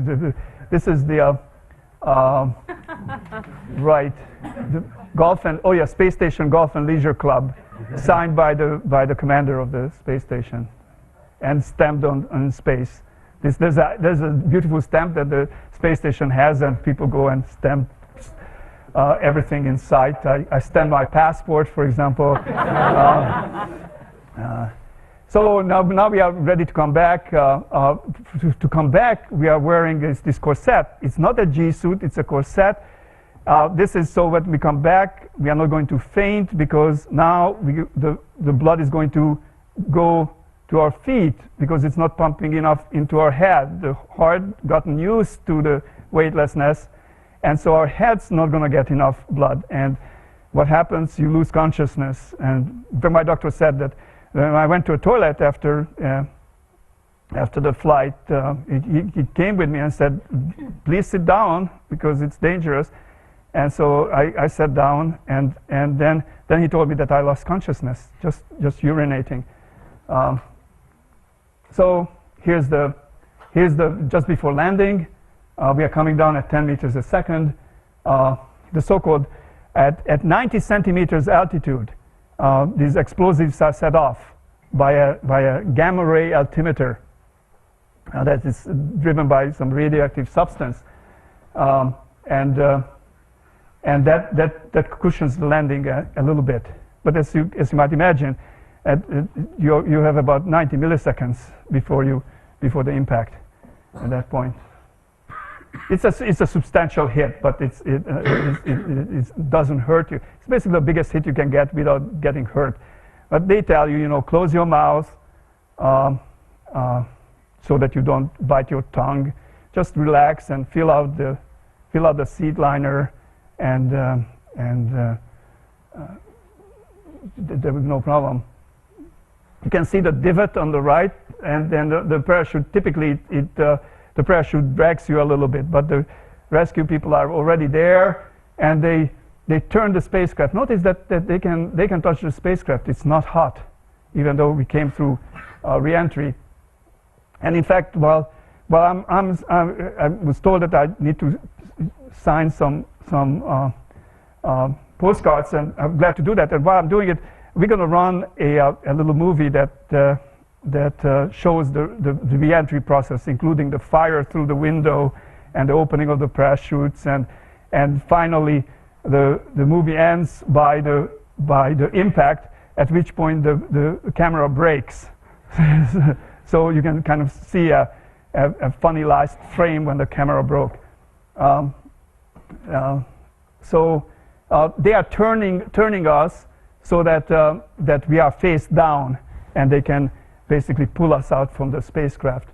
This is the right, the golf and space station golf and leisure club, signed by the commander of the space station, and stamped on space. There's a beautiful stamp that the space station has, and people go and stamp everything in sight. I stamp my passport, for example. So now we are ready to come back. To come back, we are wearing this corset. It's not a G-suit, it's a corset. This is so when we come back, we are not going to faint, because now the blood is going to go to our feet, because it's not pumping enough into our head. The heart gotten used to the weightlessness, and so our head's not going to get enough blood. And what happens? You lose consciousness. And my doctor said that when I went to a toilet after the flight, he came with me and said, "Please sit down, because it's dangerous." And so I sat down, and then he told me that I lost consciousness, just urinating. So here's the just before landing. We are coming down at 10 meters a second. The so-called at 90 centimeters altitude, these explosives are set off by a gamma ray altimeter that is driven by some radioactive substance. and that cushions the landing a little bit. But as you might imagine, you have about 90 milliseconds before the impact at that point. It's a substantial hit, but it doesn't hurt you. It's basically the biggest hit you can get without getting hurt. But they tell you, close your mouth so that you don't bite your tongue. Just relax and fill out the seat liner, and there was no problem. You can see the divot on the right, and then the parachute. Typically, the parachute drags you a little bit, but the rescue people are already there, and they turn the spacecraft. Notice that they can touch the spacecraft. It's not hot, even though we came through re-entry. And in fact, I was told that I need to sign some postcards, and I'm glad to do that. And while I'm doing it, we're going to run a little movie that shows the re-entry process, including the fire through the window and the opening of the parachutes, and finally the movie ends by the impact, at which point the camera breaks. So you can kind of see a funny last frame when the camera broke. So they are turning us so that we are face down, and they can basically pull us out from the spacecraft.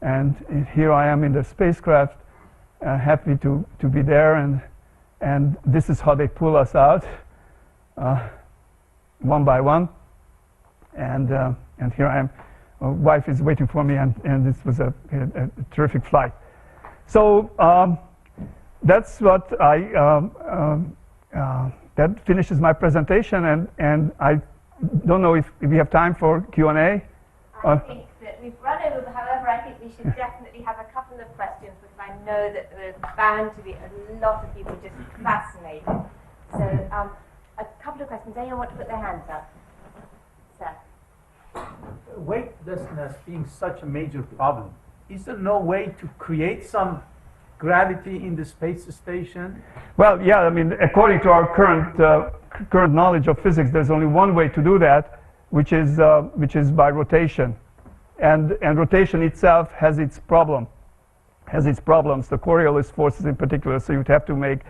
And here I am in the spacecraft, happy to be there, and this is how they pull us out, one by one. And here I am. My wife is waiting for me, and this was a terrific flight. So that's what that finishes my presentation, and I don't know if we have time for Q&A. I think that we've run over, however, I think we should definitely have a couple of questions, because I know that there's bound to be a lot of people just fascinated. So a couple of questions. Anyone want to put their hands up? Sir. Weightlessness being such a major problem, is there no way to create some gravity in the space station? Well, yeah, I mean, according to our current knowledge of physics, there's only one way to do that, which is by rotation, and rotation itself has its problems, the Coriolis forces in particular. So you'd have to make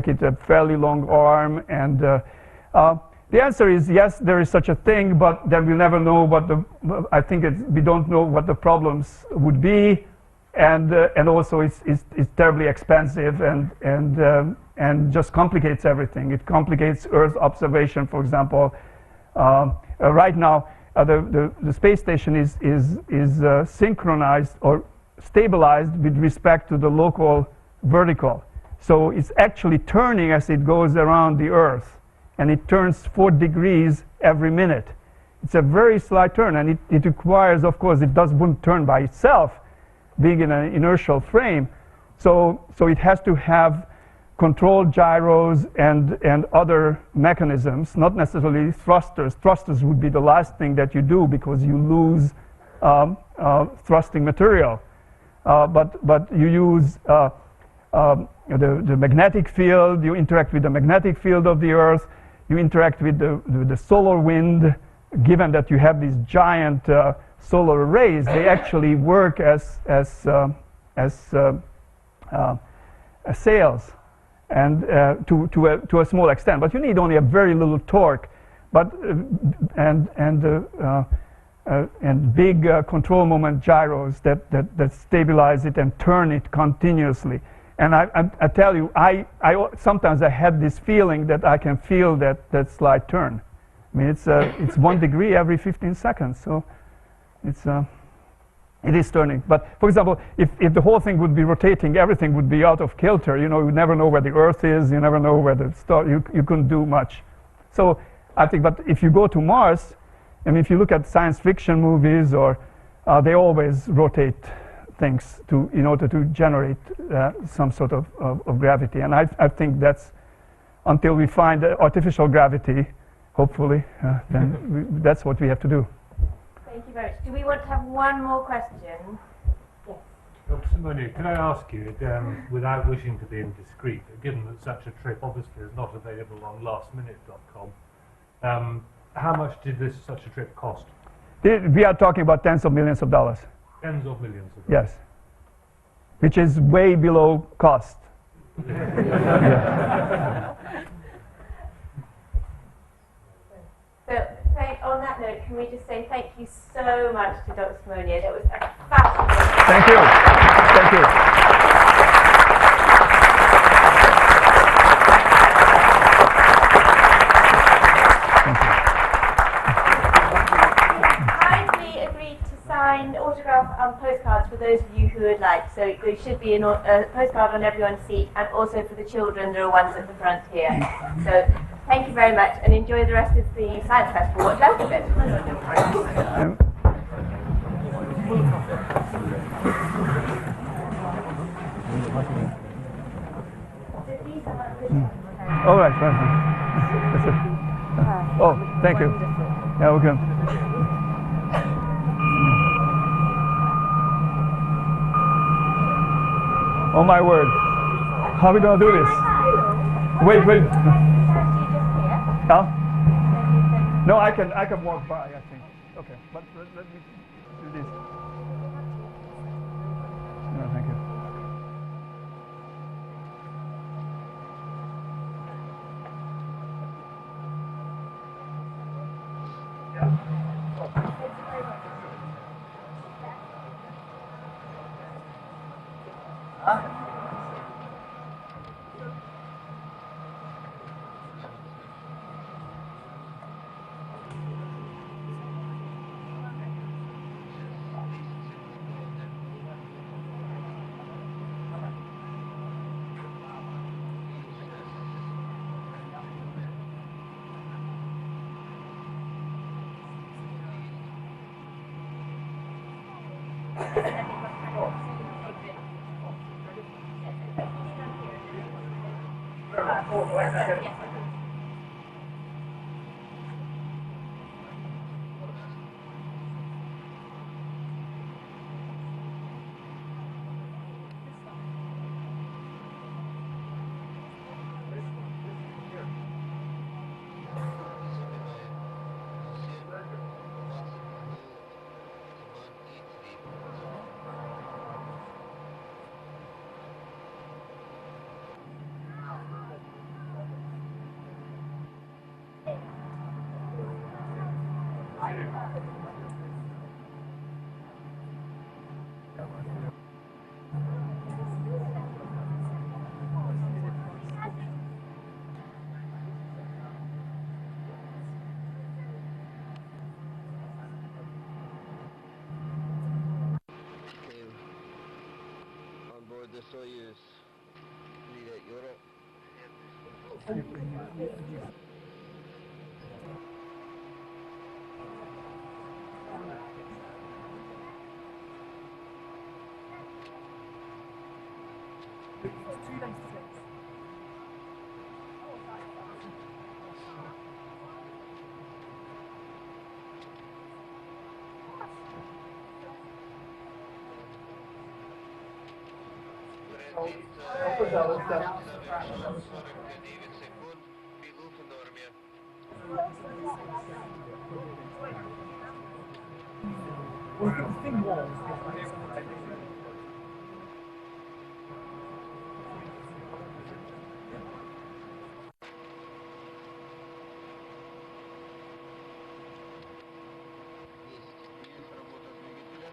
it a fairly long arm, and the answer is yes, there is such a thing, but then we'll never know what we don't know what the problems would be, and also it's terribly expensive, and just complicates everything. It complicates Earth observation, for example. Right now, the space station is synchronized or stabilized with respect to the local vertical. So it's actually turning as it goes around the Earth, and it turns 4 degrees every minute. It's a very slight turn, and it requires, of course, wouldn't turn by itself, being in an inertial frame. So it has to have controlled gyros and other mechanisms, not necessarily thrusters. Thrusters would be the last thing that you do, because you lose thrusting material. But you use the magnetic field. You interact with the magnetic field of the Earth. You interact with the solar wind. Given that you have these giant solar arrays, they actually work as sails, and to a small extent. But you need only a very little torque, and big control moment gyros that stabilize it and turn it continuously. And I tell you, sometimes I had this feeling that I can feel that slight turn. I mean, it's 1 degree every 15 seconds, so it is turning. But for example, if the whole thing would be rotating, everything would be out of kilter. You never know where the Earth is. You never know where the star. You couldn't do much. So I think, but if you go to Mars, I mean, if you look at science fiction movies, or they always rotate things in order to generate some sort of gravity. And I think that's, until we find artificial gravity, hopefully, then that's what we have to do. Thank you very much. Do we want to have one more question? Yes. Dr. Simonyi, can I ask you, without wishing to be indiscreet, given that such a trip obviously is not available on lastminute.com, how much did such a trip cost? We are talking about tens of millions of dollars. Tens of millions of dollars. Yes. Which is way below cost. Yeah. So, on that note, can we just say thank you so much to Dr. Simonyi? That was a fascinating. Thank you. Thank you. Kindly agreed to sign autograph postcards for those of you who would like. So there should be a postcard on everyone's seat, and also for the children, there are ones at the front here. So thank you very much, and enjoy the rest of the Science Festival. Watch out a bit. All right, fine. That's it. Oh, thank you. Yeah, welcome. Oh my word. How are we going to do this? Wait. Huh? No, I can walk by, I think. Okay, but let me do this. No, thank you. On board the Soyuz, lead at Europe. Летит 49 секунд, пилот в норме. Есть работа двигателя.